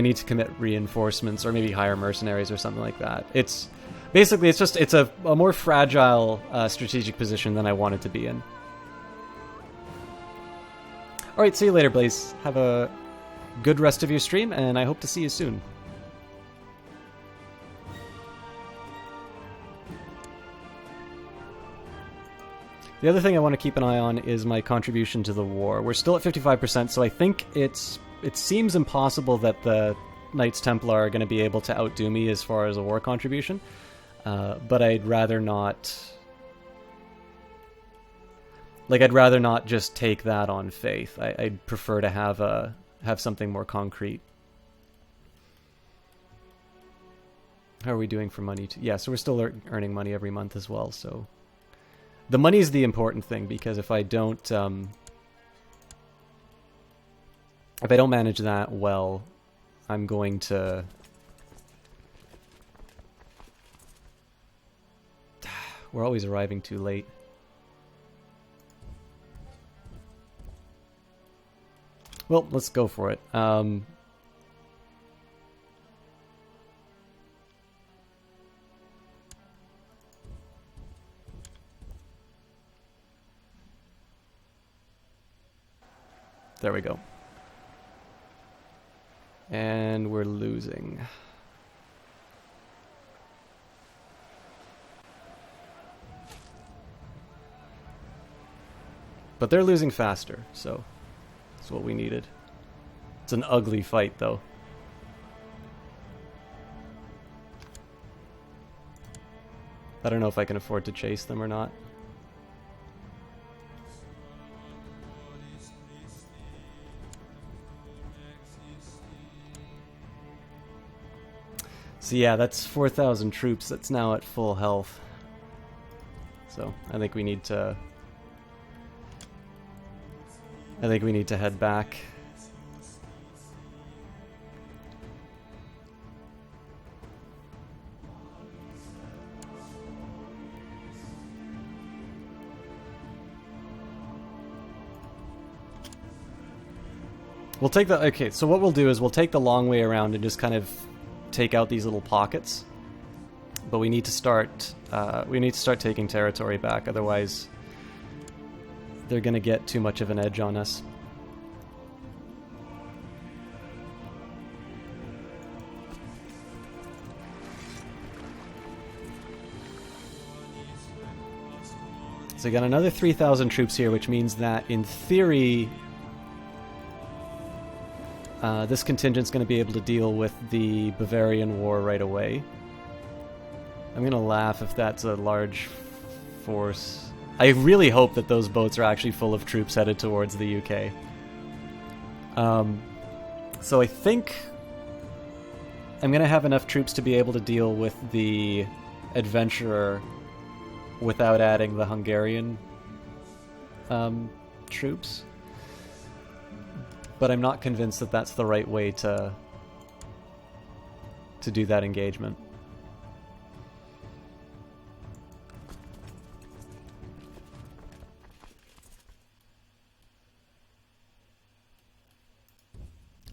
need to commit reinforcements or maybe hire mercenaries or something like that. It's a more fragile strategic position than I wanted to be in. Alright, see you later, Blaze. Have a good rest of your stream, and I hope to see you soon. The other thing I want to keep an eye on is my contribution to the war. We're still at 55%, so I think it seems impossible that the Knights Templar are going to be able to outdo me as far as a war contribution. But I'd rather not... I'd rather not just take that on faith. I'd prefer to have something more concrete. How are we doing for money? Yeah, so we're still earning money every month as well, so... The money's the important thing, because if I don't manage that well, I'm going to... We're always arriving too late. Well, let's go for it. There we go. And we're losing. But they're losing faster, so that's what we needed. It's an ugly fight, though. I don't know if I can afford to chase them or not. So yeah, that's 4,000 troops. That's now at full health. So I think we need to... head back. We'll take the... Okay, so what we'll do is we'll take the long way around and just kind of take out these little pockets. But we need to start... taking territory back, otherwise they're going to get too much of an edge on us. So we got another 3,000 troops here, which means that in theory... this contingent's going to be able to deal with the Bavarian War right away. I'm going to laugh if that's a large force. I really hope that those boats are actually full of troops headed towards the UK. So I think I'm going to have enough troops to be able to deal with the Adventurer without adding the Hungarian troops. But I'm not convinced that that's the right way to do that engagement.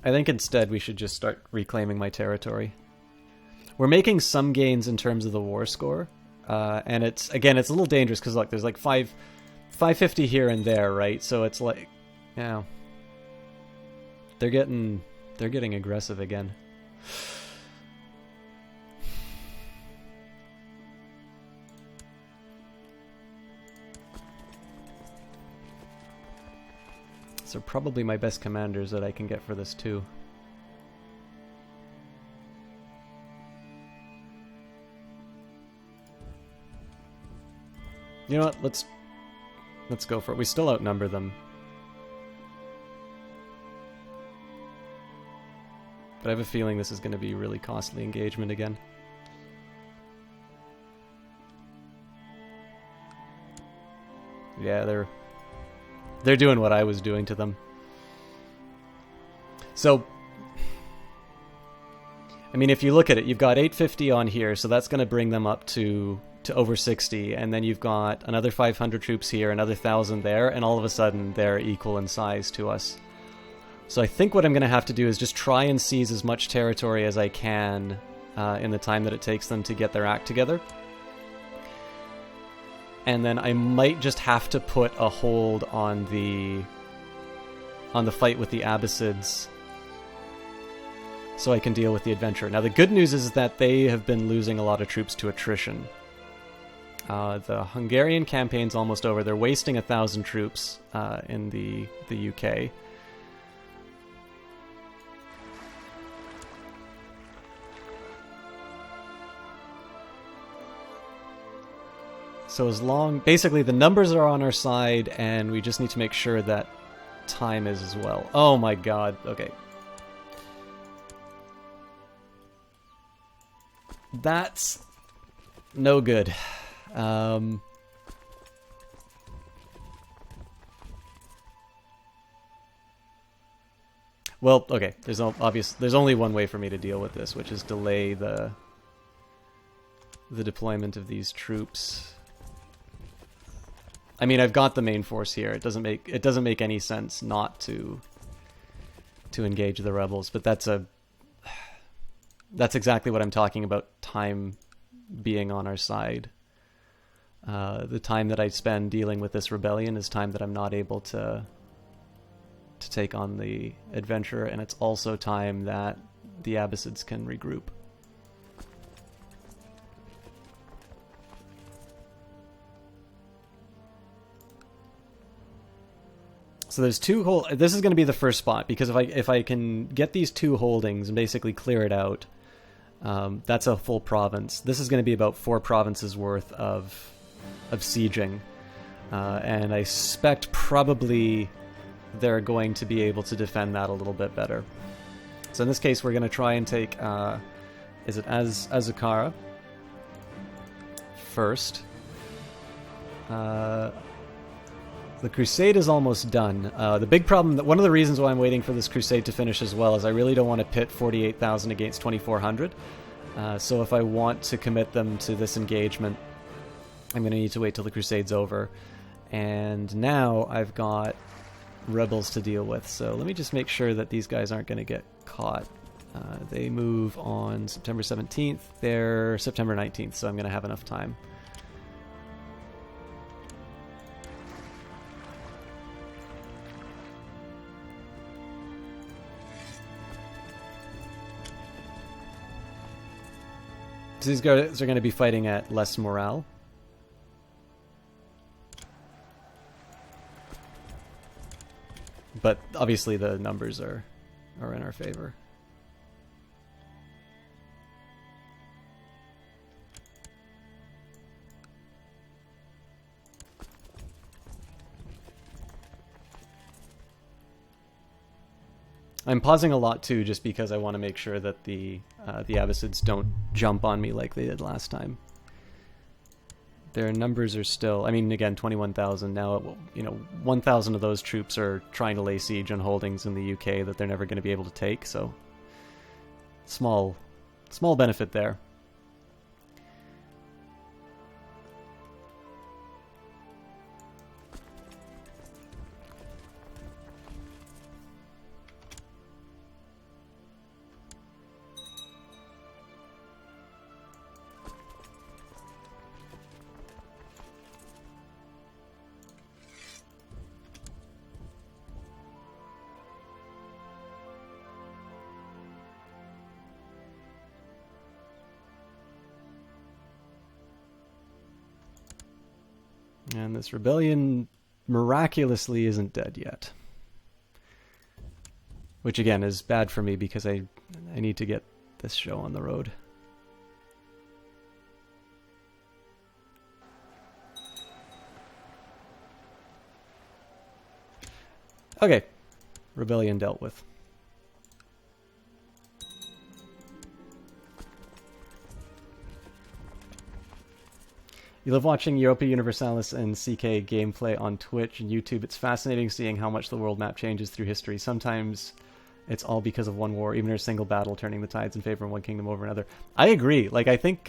I think instead we should just start reclaiming my territory. We're making some gains in terms of the war score, and it's a little dangerous because look, there's like 550 here and there, right? So it's like, yeah. They're getting aggressive again. So probably my best commanders that I can get for this too. You know what? Let's go for it. We still outnumber them. But I have a feeling this is going to be a really costly engagement again. Yeah, they're doing what I was doing to them. So, I mean, if you look at it, you've got 850 on here, so that's going to bring them up to over 60, and then you've got another 500 troops here, another 1,000 there, and all of a sudden they're equal in size to us. So I think what I'm going to have to do is just try and seize as much territory as I can in the time that it takes them to get their act together. And then I might just have to put a hold on the fight with the Abbasids so I can deal with the Adventurer. Now the good news is that they have been losing a lot of troops to attrition. The Hungarian campaign's almost over. They're wasting 1,000 troops in the UK. So basically the numbers are on our side, and we just need to make sure that time is as well. Oh my god, okay. That's no good. Well, okay, there's only one way for me to deal with this, which is delay the deployment of these troops. I mean, I've got the main force here. It doesn't make any sense not to engage the rebels, but that's exactly what I'm talking about, time being on our side. The time that I spend dealing with this rebellion is time that I'm not able to take on the Adventurer, and it's also time that the Abbasids can regroup. So there's two this is going to be the first spot, because if I can get these two holdings and basically clear it out, that's a full province. This is going to be about 4 provinces worth of sieging, and I suspect probably they're going to be able to defend that a little bit better. So in this case, we're going to try and take is it Azukara first. The crusade is almost done. The big problem, one of the reasons why I'm waiting for this crusade to finish as well, is I really don't want to pit 48,000 against 2,400. So if I want to commit them to this engagement, I'm going to need to wait till the crusade's over. And now I've got rebels to deal with. So let me just make sure that these guys aren't going to get caught. They move on September 17th. They're September 19th, so I'm going to have enough time. So these guys are going to be fighting at less morale. But obviously the numbers are in our favor. I'm pausing a lot too, just because I want to make sure that the Abbasids don't jump on me like they did last time. Their numbers are still, I mean, again, 21,000 now. 1,000 of those troops are trying to lay siege on holdings in the UK that they're never going to be able to take. So, small benefit there. And this rebellion miraculously isn't dead yet. Which again is bad for me because I need to get this show on the road. Okay. Rebellion dealt with. You love watching Europa Universalis and CK gameplay on Twitch and YouTube. It's fascinating seeing how much the world map changes through history. Sometimes it's all because of one war, even a single battle turning the tides in favor of one kingdom over another. I agree. Like, I think...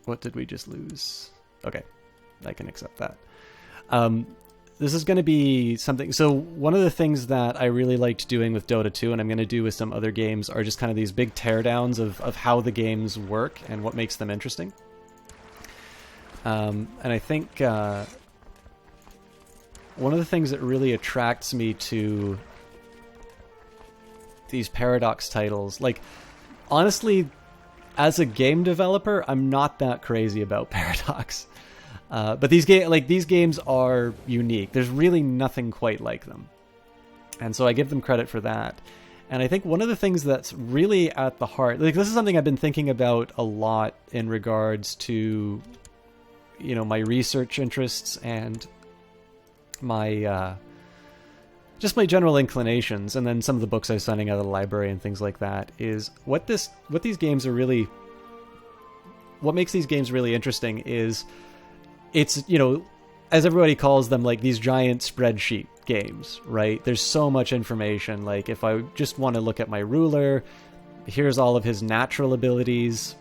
what did we just lose? Okay, I can accept that. This is going to be something... So one of the things that I really liked doing with Dota 2, and I'm going to do with some other games, are just kind of these big teardowns of how the games work and what makes them interesting. And I think one of the things that really attracts me to these Paradox titles... Like, honestly, as a game developer, I'm not that crazy about Paradox. But these games are unique. There's really nothing quite like them. And so I give them credit for that. And I think one of the things that's really at the heart... Like, this is something I've been thinking about a lot in regards to, my research interests and my... just my general inclinations, and then some of the books I was signing out of the library and things like that, is what these games are really... What makes these games really interesting is... It's, as everybody calls them, like these giant spreadsheet games, right? There's so much information. Like, if I just want to look at my ruler, here's all of his natural abilities.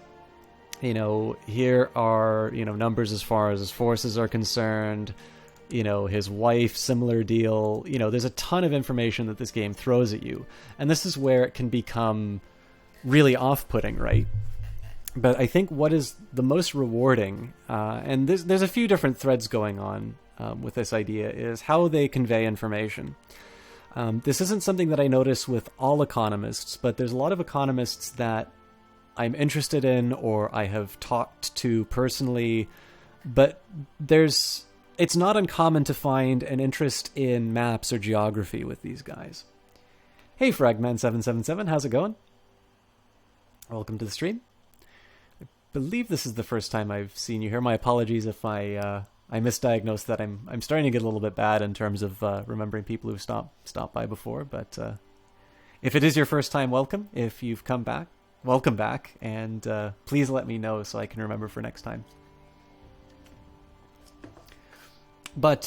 Here are, numbers as far as his forces are concerned. His wife, similar deal. There's a ton of information that this game throws at you. And this is where it can become really off-putting, right? But I think what is the most rewarding, and there's a few different threads going on with this idea, is how they convey information. This isn't something that I notice with all economists, but there's a lot of economists that I'm interested in or I have talked to personally, but it's not uncommon to find an interest in maps or geography with these guys. Hey, Fragman777, how's it going? Welcome to the stream. I believe this is the first time I've seen you here. My apologies if I misdiagnosed that. I'm starting to get a little bit bad in terms of remembering people who've stopped by before. But If it is your first time, welcome. If you've come back, welcome back. And please let me know so I can remember for next time. But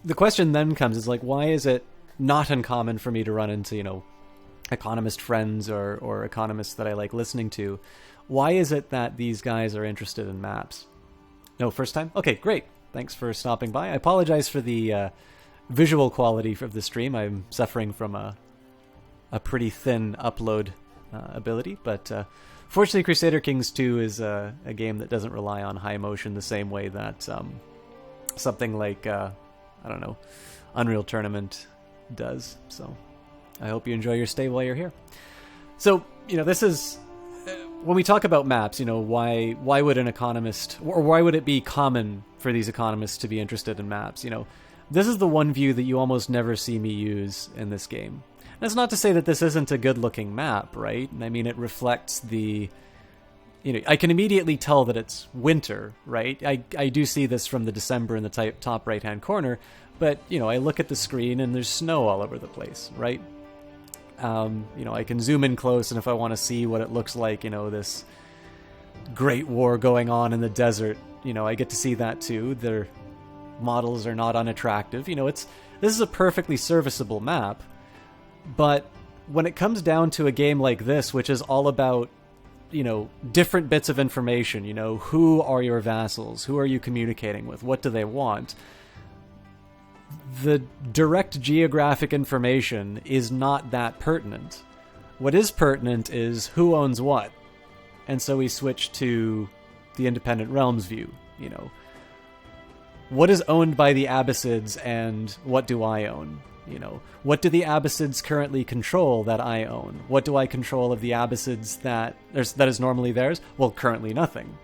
the question then comes is like, why is it not uncommon for me to run into, you know, economist friends or economists that I like listening to? Why is it that these guys are interested in maps? No, first time? Okay, great. Thanks for stopping by. I apologize for the visual quality of the stream. I'm suffering from a pretty thin upload ability, but fortunately Crusader Kings 2 is a game that doesn't rely on high motion the same way that something like, I don't know, Unreal Tournament does. So I hope you enjoy your stay while you're here. So, you know, this is... when we talk about maps, you know, why would an economist, or why would it be common for these economists to be interested in maps? You know, this is the one view that you almost never see me use in this game. And it's not to say that this isn't a good-looking map, right? I mean, it reflects the... You know, I can immediately tell that it's winter, right? I do see this from the December in the top right-hand corner, but, you know, I look at the screen and there's snow all over the place, right? You know, I can zoom in close, and if I want to see what it looks like, you know, this great war going on in the desert, you know, I get to see that too. Their models are not unattractive. You know, this is a perfectly serviceable map, but when it comes down to a game like this, which is all about, you know, different bits of information, you know, who are your vassals? Who are you communicating with? What do they want? The direct geographic information is not that pertinent. What is pertinent is who owns what. And so we switch to the Independent Realms view, you know. What is owned by the Abbasids and what do I own? You know, what do the Abbasids currently control that I own? What do I control of the Abbasids that is normally theirs? Well, currently nothing.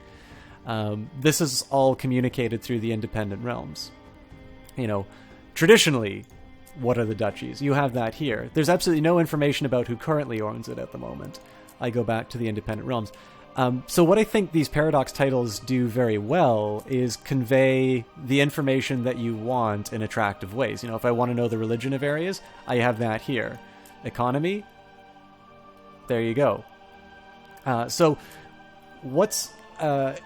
This is all communicated through the Independent Realms. You know, traditionally, what are the duchies? You have that here. There's absolutely no information about who currently owns it at the moment. I go back to the Independent Realms. So what I think these Paradox titles do very well is convey the information that you want in attractive ways. You know, if I want to know the religion of areas, I have that here. Economy, there you go. So what's...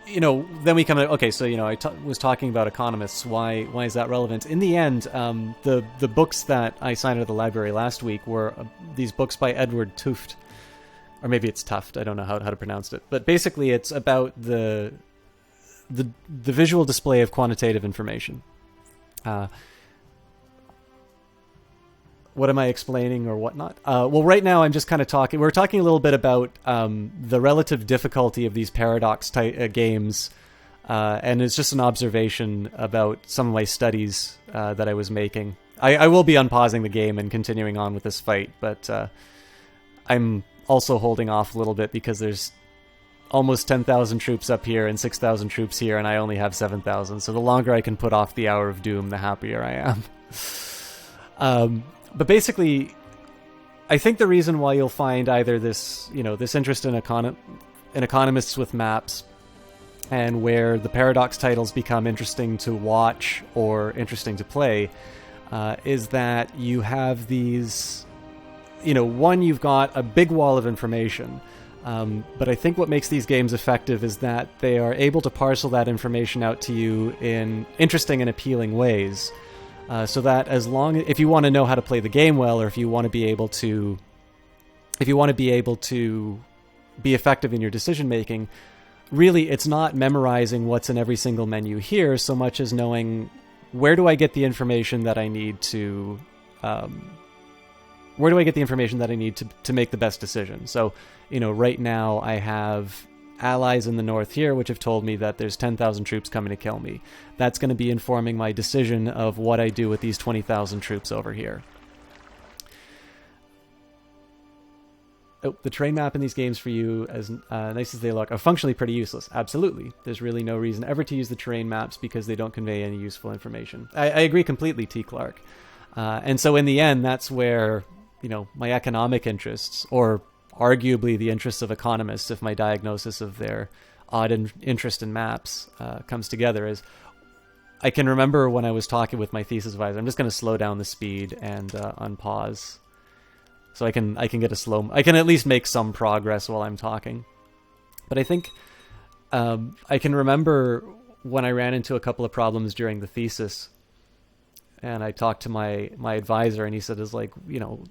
you know, then we come to, okay, so, you know, I was talking about economists. Why is that relevant? In the end, the books that I signed at the library last week were these books by Edward Tufte, or maybe it's Tuft. I don't know how to pronounce it, but basically it's about the visual display of quantitative information. What am I explaining or whatnot? Well, right now I'm just kind of talking... We're talking a little bit about the relative difficulty of these Paradox games, and it's just an observation about some of my studies that I was making. I will be unpausing the game and continuing on with this fight, but I'm also holding off a little bit because there's almost 10,000 troops up here and 6,000 troops here, and I only have 7,000. So the longer I can put off the Hour of Doom, the happier I am. But basically, I think the reason why you'll find either this, you know, this interest in economists with maps, and where the Paradox titles become interesting to watch or interesting to play, is that you have these, you know, one, you've got a big wall of information, but I think what makes these games effective is that they are able to parcel that information out to you in interesting and appealing ways. So that if you want to know how to play the game well, or if you want to be able to be effective in your decision making, really it's not memorizing what's in every single menu here so much as knowing where do I get the information that I need to to make the best decision. So, you know, right now I have allies in the north here which have told me that there's 10,000 troops coming to kill me. That's going to be informing my decision of what I do with these 20,000 troops over here. Oh, the terrain map in these games for you, as nice as they look, are functionally pretty useless. Absolutely. There's really no reason ever to use the terrain maps because they don't convey any useful information. I agree completely, T. Clark. And so in the end, that's where, you know, my economic interests, or arguably the interests of economists, if my diagnosis of their odd interest in maps comes together, is I can remember when I was talking with my thesis advisor. I'm just going to slow down the speed and unpause. So I can get a slow... I can at least make some progress while I'm talking. But I think I can remember when I ran into a couple of problems during the thesis, and I talked to my advisor, and he said, "Is like, you know,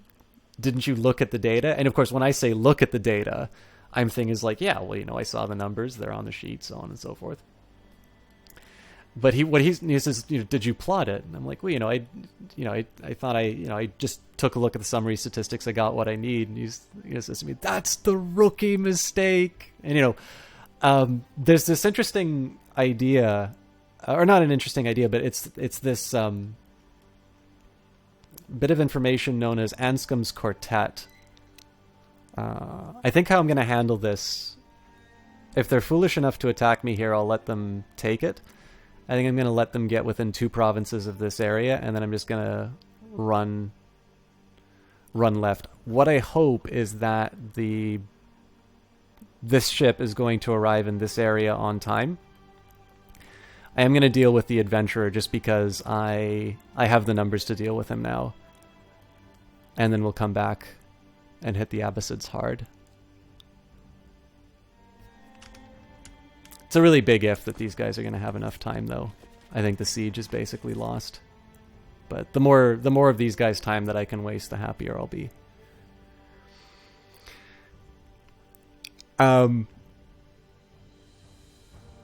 didn't you look at the data?" And of course, when I say look at the data, I'm thinking is like, yeah, well, you know, I saw the numbers, they're on the sheet, so on and so forth. But he says, you know, did you plot it? And I'm like, well, I thought I just took a look at the summary statistics. I got what I need. And he says to me, that's the rookie mistake. And, there's this interesting idea, or not an interesting idea, but it's this bit of information known as Anscombe's quartet. I think how I'm going to handle this, if they're foolish enough to attack me here, I'll let them take it. I think I'm going to let them get within 2 provinces of this area, and then I'm just going to run left. What I hope is that this ship is going to arrive in this area on time. I am going to deal with the adventurer just because I have the numbers to deal with him now. And then we'll come back and hit the Abbasids hard. It's a really big if that these guys are going to have enough time, though. I think the siege is basically lost. But the more of these guys' time that I can waste, the happier I'll be. I mean,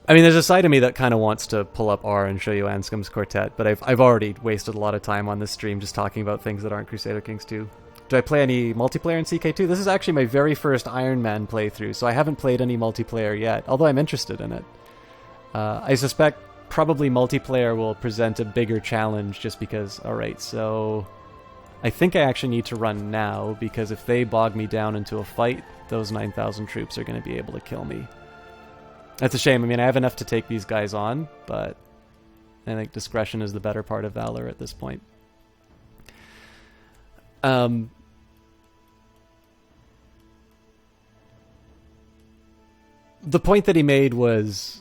there's a side of me that kind of wants to pull up R and show you Anscombe's quartet, but I've already wasted a lot of time on this stream just talking about things that aren't Crusader Kings 2. Do I play any multiplayer in CK2? This is actually my very first Iron Man playthrough, so I haven't played any multiplayer yet, although I'm interested in it. I suspect probably multiplayer will present a bigger challenge just because... Alright, so... I think I actually need to run now, because if they bog me down into a fight, those 9,000 troops are going to be able to kill me. That's a shame. I mean, I have enough to take these guys on, but I think discretion is the better part of valor at this point. The point that he made was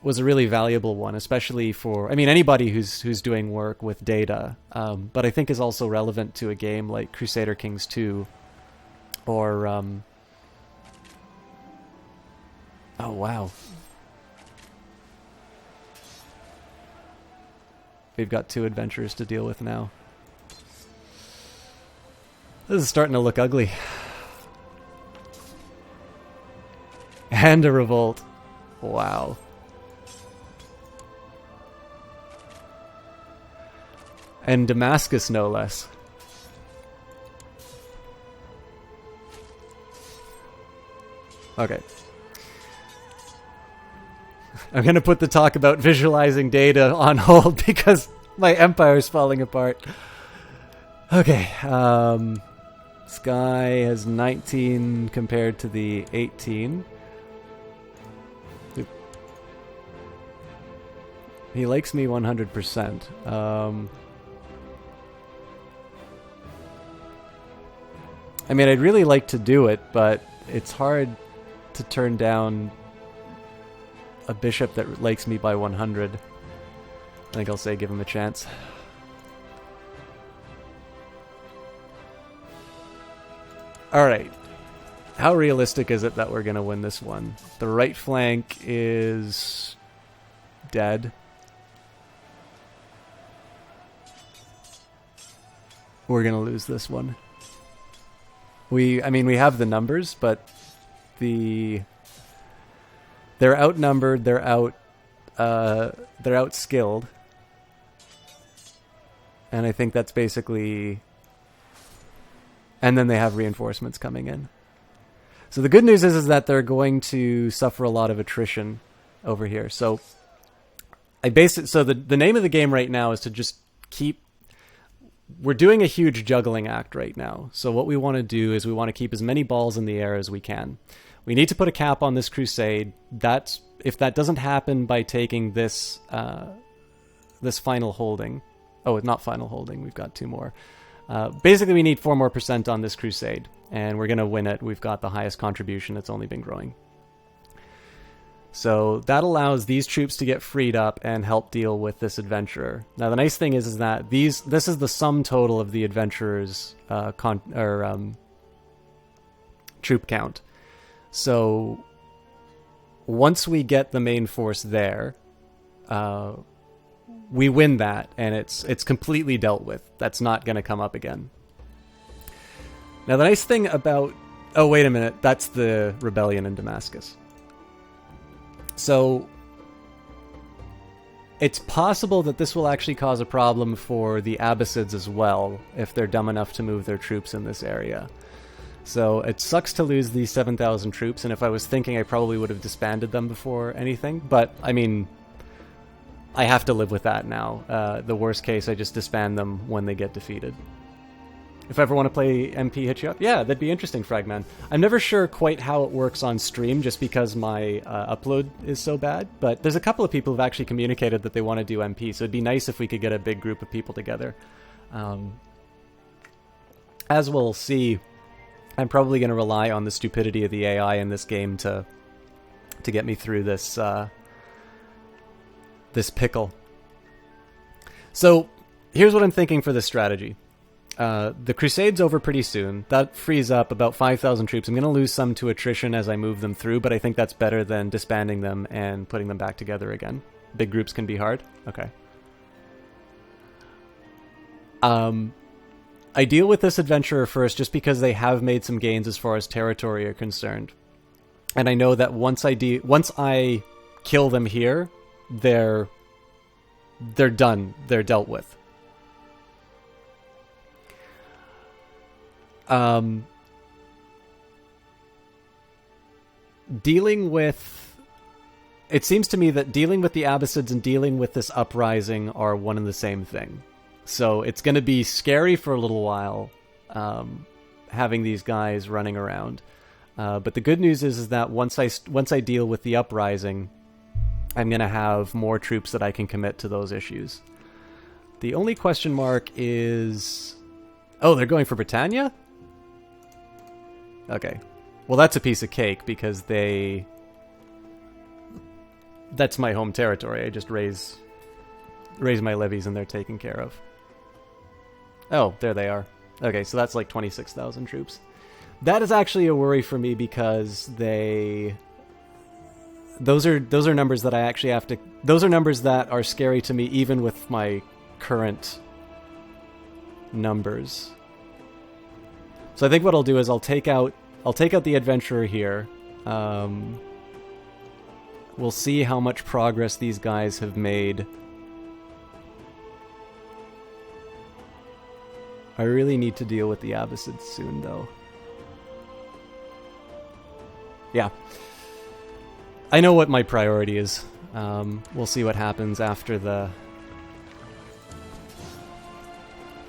a really valuable one, especially for, I mean, anybody who's doing work with data, but I think is also relevant to a game like Crusader Kings 2, or oh wow, we've got 2 adventurers to deal with now. This is starting to look ugly. And a revolt. Wow. And Damascus, no less. Okay. I'm going to put the talk about visualizing data on hold because my empire is falling apart. Okay. Sky has 19 compared to the 18. He likes me 100%. I mean, I'd really like to do it, but it's hard to turn down a bishop that likes me by 100. I think I'll say give him a chance. Alright. How realistic is it that we're going to win this one? The right flank is dead. We're going to lose this one. We have the numbers, but they're outnumbered, they're outskilled. And I think that's basically... And then they have reinforcements coming in. So the good news is that they're going to suffer a lot of attrition over here. So the name of the game right now is to just keep... We're doing a huge juggling act right now. So what we want to do is we want to keep as many balls in the air as we can. We need to put a cap on this crusade. If that doesn't happen by taking this final holding... Oh, not final holding. We've got 2 more. Basically, we need 4% more on this crusade. And we're going to win it. We've got the highest contribution. It's only been growing. So that allows these troops to get freed up and help deal with this adventurer. Now, the nice thing is that this is the sum total of the adventurer's troop count. So once we get the main force there, we win that, and it's completely dealt with. That's not going to come up again. Now, the nice thing about... Oh, wait a minute. That's the rebellion in Damascus. So it's possible that this will actually cause a problem for the Abbasids as well, if they're dumb enough to move their troops in this area. So it sucks to lose these 7,000 troops, and if I was thinking, I probably would have disbanded them before anything. But, I mean, I have to live with that now. The worst case, I just disband them when they get defeated. If I ever want to play MP hit you up, yeah, that'd be interesting, Fragman. I'm never sure quite how it works on stream, just because my upload is so bad. But there's a couple of people who've actually communicated that they want to do MP, so it'd be nice if we could get a big group of people together. As we'll see, I'm probably going to rely on the stupidity of the AI in this game to get me through this this pickle. So here's what I'm thinking for this strategy. The Crusade's over pretty soon. That frees up about 5,000 troops. I'm going to lose some to attrition as I move them through, but I think that's better than disbanding them and putting them back together again. Big groups can be hard. Okay. I deal with this adventurer first just because they have made some gains as far as territory are concerned. And I know that once I kill them here, they're done. They're dealt with. It seems to me that dealing with the Abbasids and dealing with this uprising are one and the same thing. So it's going to be scary for a little while, having these guys running around. But the good news is that once I deal with the uprising, I'm going to have more troops that I can commit to those issues. The only question mark is... Oh, they're going for Britannia? Okay. Well, that's a piece of cake, because that's my home territory. I just raise my levies and they're taken care of. Oh, there they are. Okay, so that's like 26,000 troops. That is actually a worry for me, because those are numbers that I actually have to... Those are numbers that are scary to me even with my current numbers. So I think what I'll do is I'll take out the adventurer here. We'll see how much progress these guys have made. I really need to deal with the Abbasids soon, though. Yeah. I know what my priority is. We'll see what happens after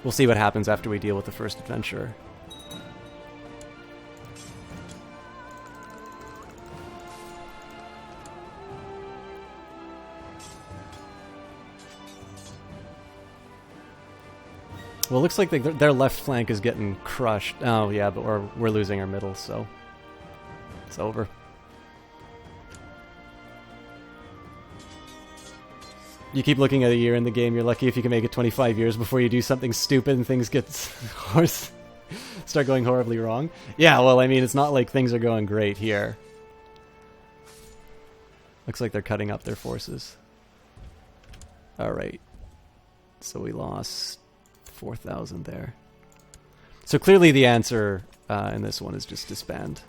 We'll see what happens after we deal with the first adventurer. Well, it looks like their left flank is getting crushed. Oh, yeah, but we're losing our middle, so it's over. You keep looking at a year in the game, you're lucky if you can make it 25 years before you do something stupid and things start going horribly wrong. Yeah, well, I mean, it's not like things are going great here. Looks like they're cutting up their forces. Alright. So we lost 4,000 there. So clearly the answer in this one is just disband.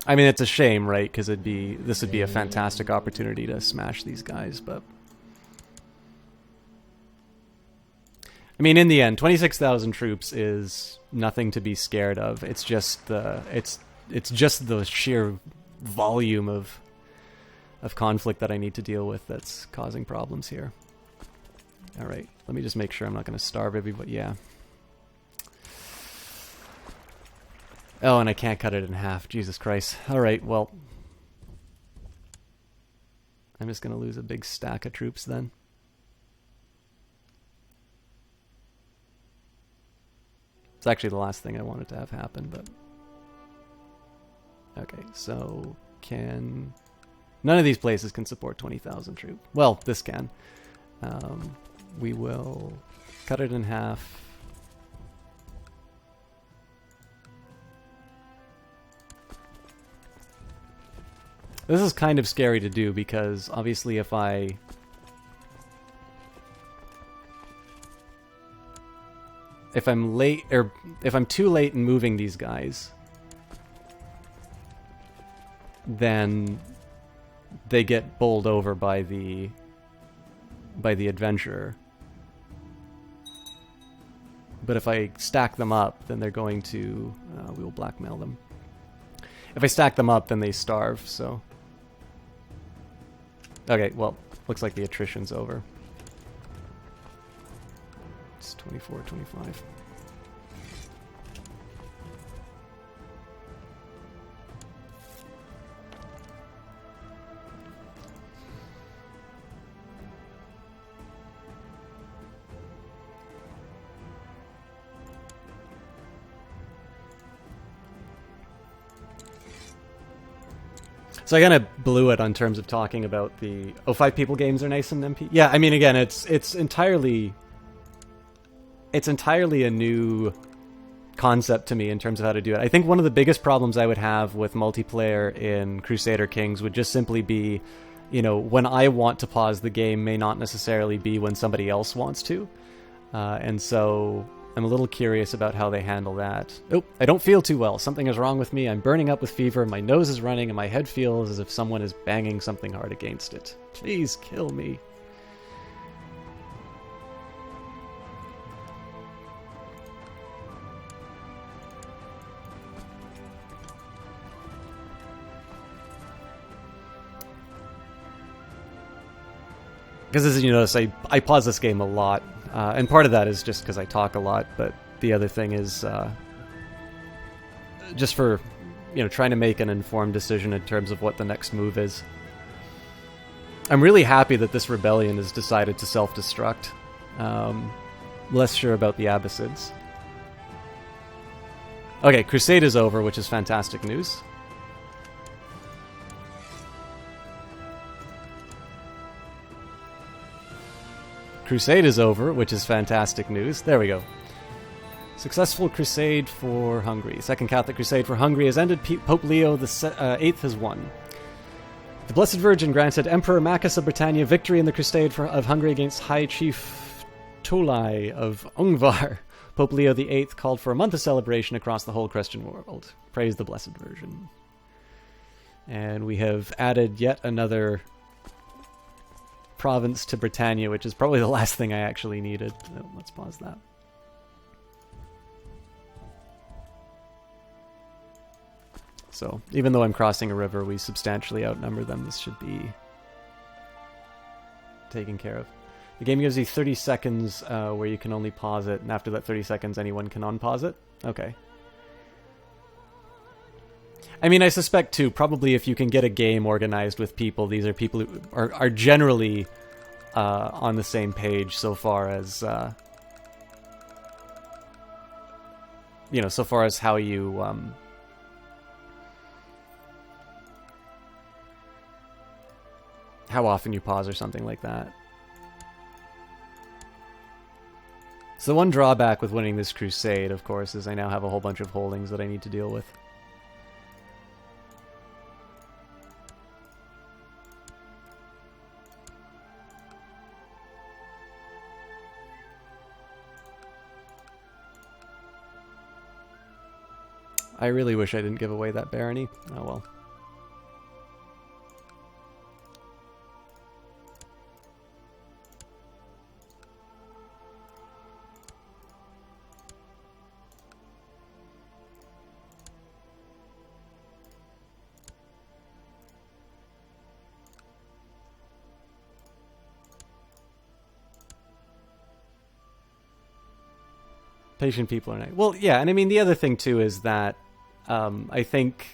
I mean, it's a shame, right? Because this would be a fantastic opportunity to smash these guys, but... I mean, in the end, 26,000 troops is nothing to be scared of. It's just the sheer volume of conflict that I need to deal with that's causing problems here. All right, let me just make sure I'm not going to starve everybody. Yeah. Oh, and I can't cut it in half. Jesus Christ. All right, well, I'm just going to lose a big stack of troops then. It's actually the last thing I wanted to have happen, but... Okay, so none of these places can support 20,000 troops. Well, this can. We will cut it in half. This is kind of scary to do because obviously if I'm late, or if I'm too late in moving these guys, then they get bowled over by the adventurer. But if I stack them up, then they're going to... we will blackmail them. If I stack them up, then they starve, so... Okay, well, looks like the attrition's over. It's 24, 25. So I kind of blew it on terms of talking about the... Oh, 5 people games are nice in MP? Yeah, I mean, again, it's entirely a new concept to me in terms of how to do it. I think one of the biggest problems I would have with multiplayer in Crusader Kings would just simply be, you know, when I want to pause the game may not necessarily be when somebody else wants to. And so I'm a little curious about how they handle that. Oh, I don't feel too well. Something is wrong with me. I'm burning up with fever. My nose is running, and my head feels as if someone is banging something hard against it. Please kill me. Because as you notice, I pause this game a lot. And part of that is just because I talk a lot, but the other thing is just for, you know, trying to make an informed decision in terms of what the next move is. I'm really happy that this rebellion has decided to self-destruct. Less sure about the Abbasids. Okay, Crusade is over, which is fantastic news. Crusade is over, which is fantastic news. There we go. Successful crusade for Hungary. Second Catholic Crusade for Hungary has ended. Pope Leo VIII has won. The Blessed Virgin granted Emperor Maccus of Britannia victory in the crusade of Hungary against High Chief Tolai of Ungvar. Pope Leo VIII called for a month of celebration across the whole Christian world. Praise the Blessed Virgin. And we have added yet another province to Britannia, which is probably the last thing I actually needed. Oh, let's pause that. So, even though I'm crossing a river, we substantially outnumber them. This should be taken care of. The game gives you 30 seconds where you can only pause it, and after that 30 seconds, anyone can unpause it. Okay. I mean, I suspect, too, probably if you can get a game organized with people, these are people who are generally on the same page so far as, you know, so far as how you, how often you pause or something like that. So the one drawback with winning this crusade, of course, is I now have a whole bunch of holdings that I need to deal with. I really wish I didn't give away that barony. Oh well. Patient people are nice. Well, yeah, and I mean, the other thing, too, is that I think,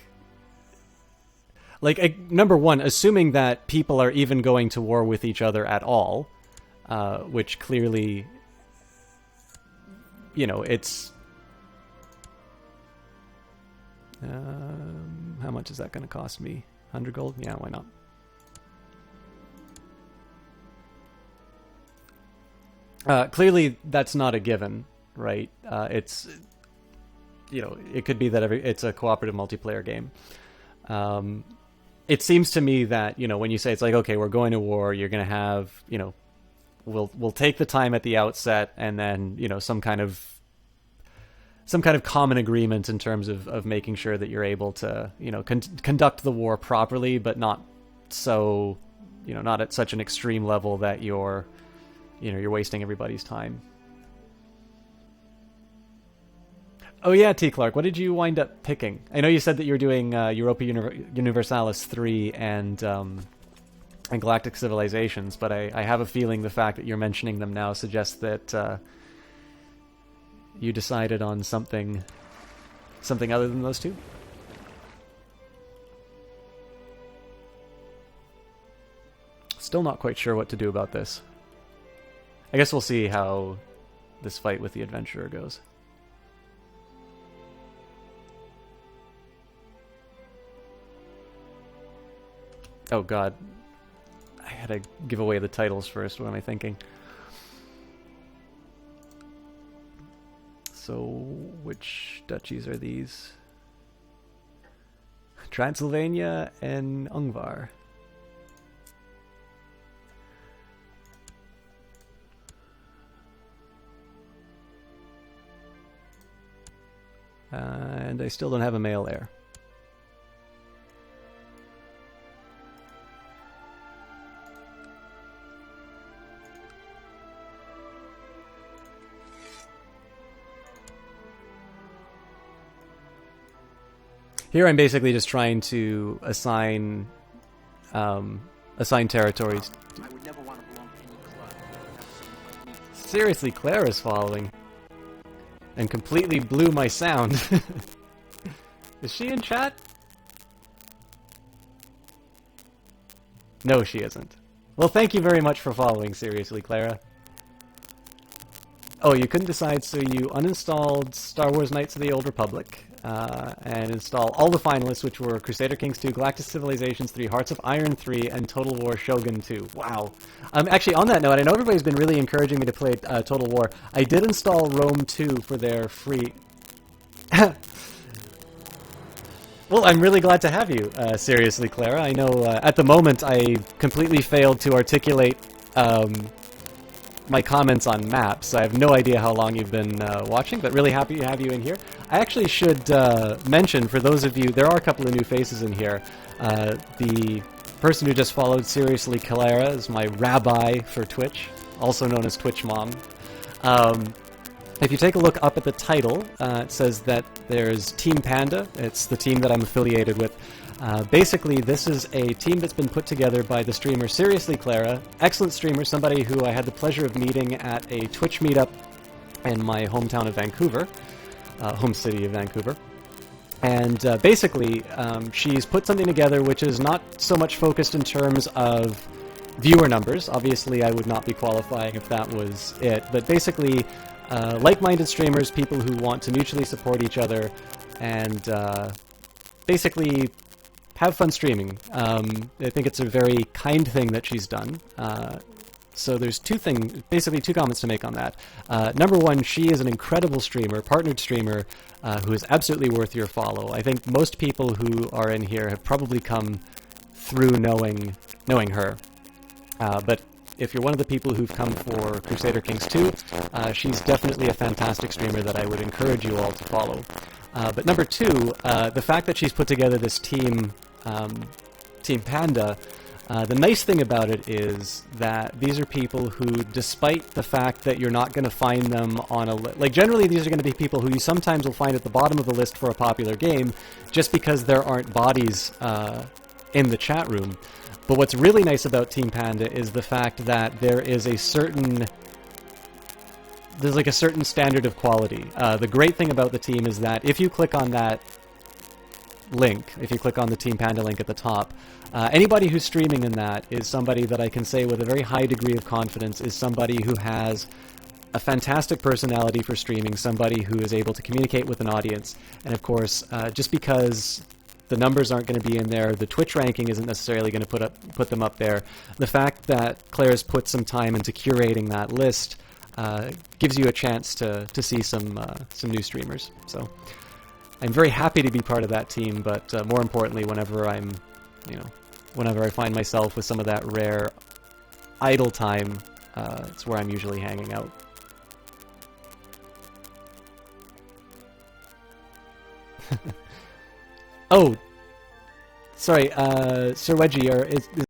like, number one, assuming that people are even going to war with each other at all, which clearly, you know, it's... how much is that going to cost me? 100 gold? Yeah, why not? Clearly, that's not a given. Right, it's, you know, it could be that it's a cooperative multiplayer game, it seems to me that, when you say it's like, okay, we're going to war, you're going to have, we'll take the time at the outset, and then, some kind of common agreement in terms of making sure that you're able to, conduct the war properly, but not so, not at such an extreme level that you're wasting everybody's time. Oh yeah, T. Clark, what did you wind up picking? I know you said that you were doing Europa Universalis 3 and Galactic Civilizations, but I have a feeling the fact that you're mentioning them now suggests that you decided on something other than those two. Still not quite sure what to do about this. I guess we'll see how this fight with the adventurer goes. Oh god. I had to give away the titles first. What am I thinking? So, which duchies are these? Transylvania and Ungvar. And I still don't have a male heir. Here I'm basically just trying to assign territories. I would never want to belong to any club. Seriously, Claire is following. And completely blew my sound. Is she in chat? No, she isn't. Well, thank you very much for following, seriously, Clara. Oh, you couldn't decide, so you uninstalled Star Wars Knights of the Old Republic, and install all the finalists, which were Crusader Kings 2, Galactic Civilizations 3, Hearts of Iron 3, and Total War Shogun 2. Wow. Actually, on that note, I know everybody's been really encouraging me to play Total War. I did install Rome 2 for their free... Well, I'm really glad to have you, seriously, Clara. I know, at the moment, I completely failed to articulate my comments on maps. I have no idea how long you've been watching, but really happy to have you in here. I actually should mention, for those of you, there are a couple of new faces in here. The person who just followed, Seriously Clara, is my rabbi for Twitch, also known as Twitch Mom. If you take a look up at the title, it says that there's Team Panda. It's the team that I'm affiliated with. Basically, this is a team that's been put together by the streamer Seriously Clara, excellent streamer, somebody who I had the pleasure of meeting at a Twitch meetup in my hometown of Vancouver, home city of Vancouver. And basically, she's put something together which is not so much focused in terms of viewer numbers. Obviously, I would not be qualifying if that was it. But basically, like-minded streamers, people who want to mutually support each other, and basically have fun streaming. I think it's a very kind thing that she's done. So there's basically two comments to make on that. Number one, she is an incredible streamer, partnered streamer, who is absolutely worth your follow. I think most people who are in here have probably come through knowing her. But if you're one of the people who've come for Crusader Kings 2, she's definitely a fantastic streamer that I would encourage you all to follow. But number two, the fact that she's put together this team, Team Panda, the nice thing about it is that these are people who, despite the fact that you're not going to find them on a list, like generally these are going to be people who you sometimes will find at the bottom of the list for a popular game, just because there aren't bodies in the chat room. But what's really nice about Team Panda is the fact that there's like a certain standard of quality. The great thing about the team is that if you click on that link, if you click on the Team Panda link at the top, anybody who's streaming in that is somebody that I can say with a very high degree of confidence is somebody who has a fantastic personality for streaming, somebody who is able to communicate with an audience, and of course, just because the numbers aren't going to be in there, the Twitch ranking isn't necessarily going to put them up there. The fact that Claire's put some time into curating that list gives you a chance to see some new streamers. So I'm very happy to be part of that team, but more importantly, whenever I'm you know, whenever I find myself with some of that rare idle time, it's where I'm usually hanging out. Oh, sorry, Sir Wedgie, is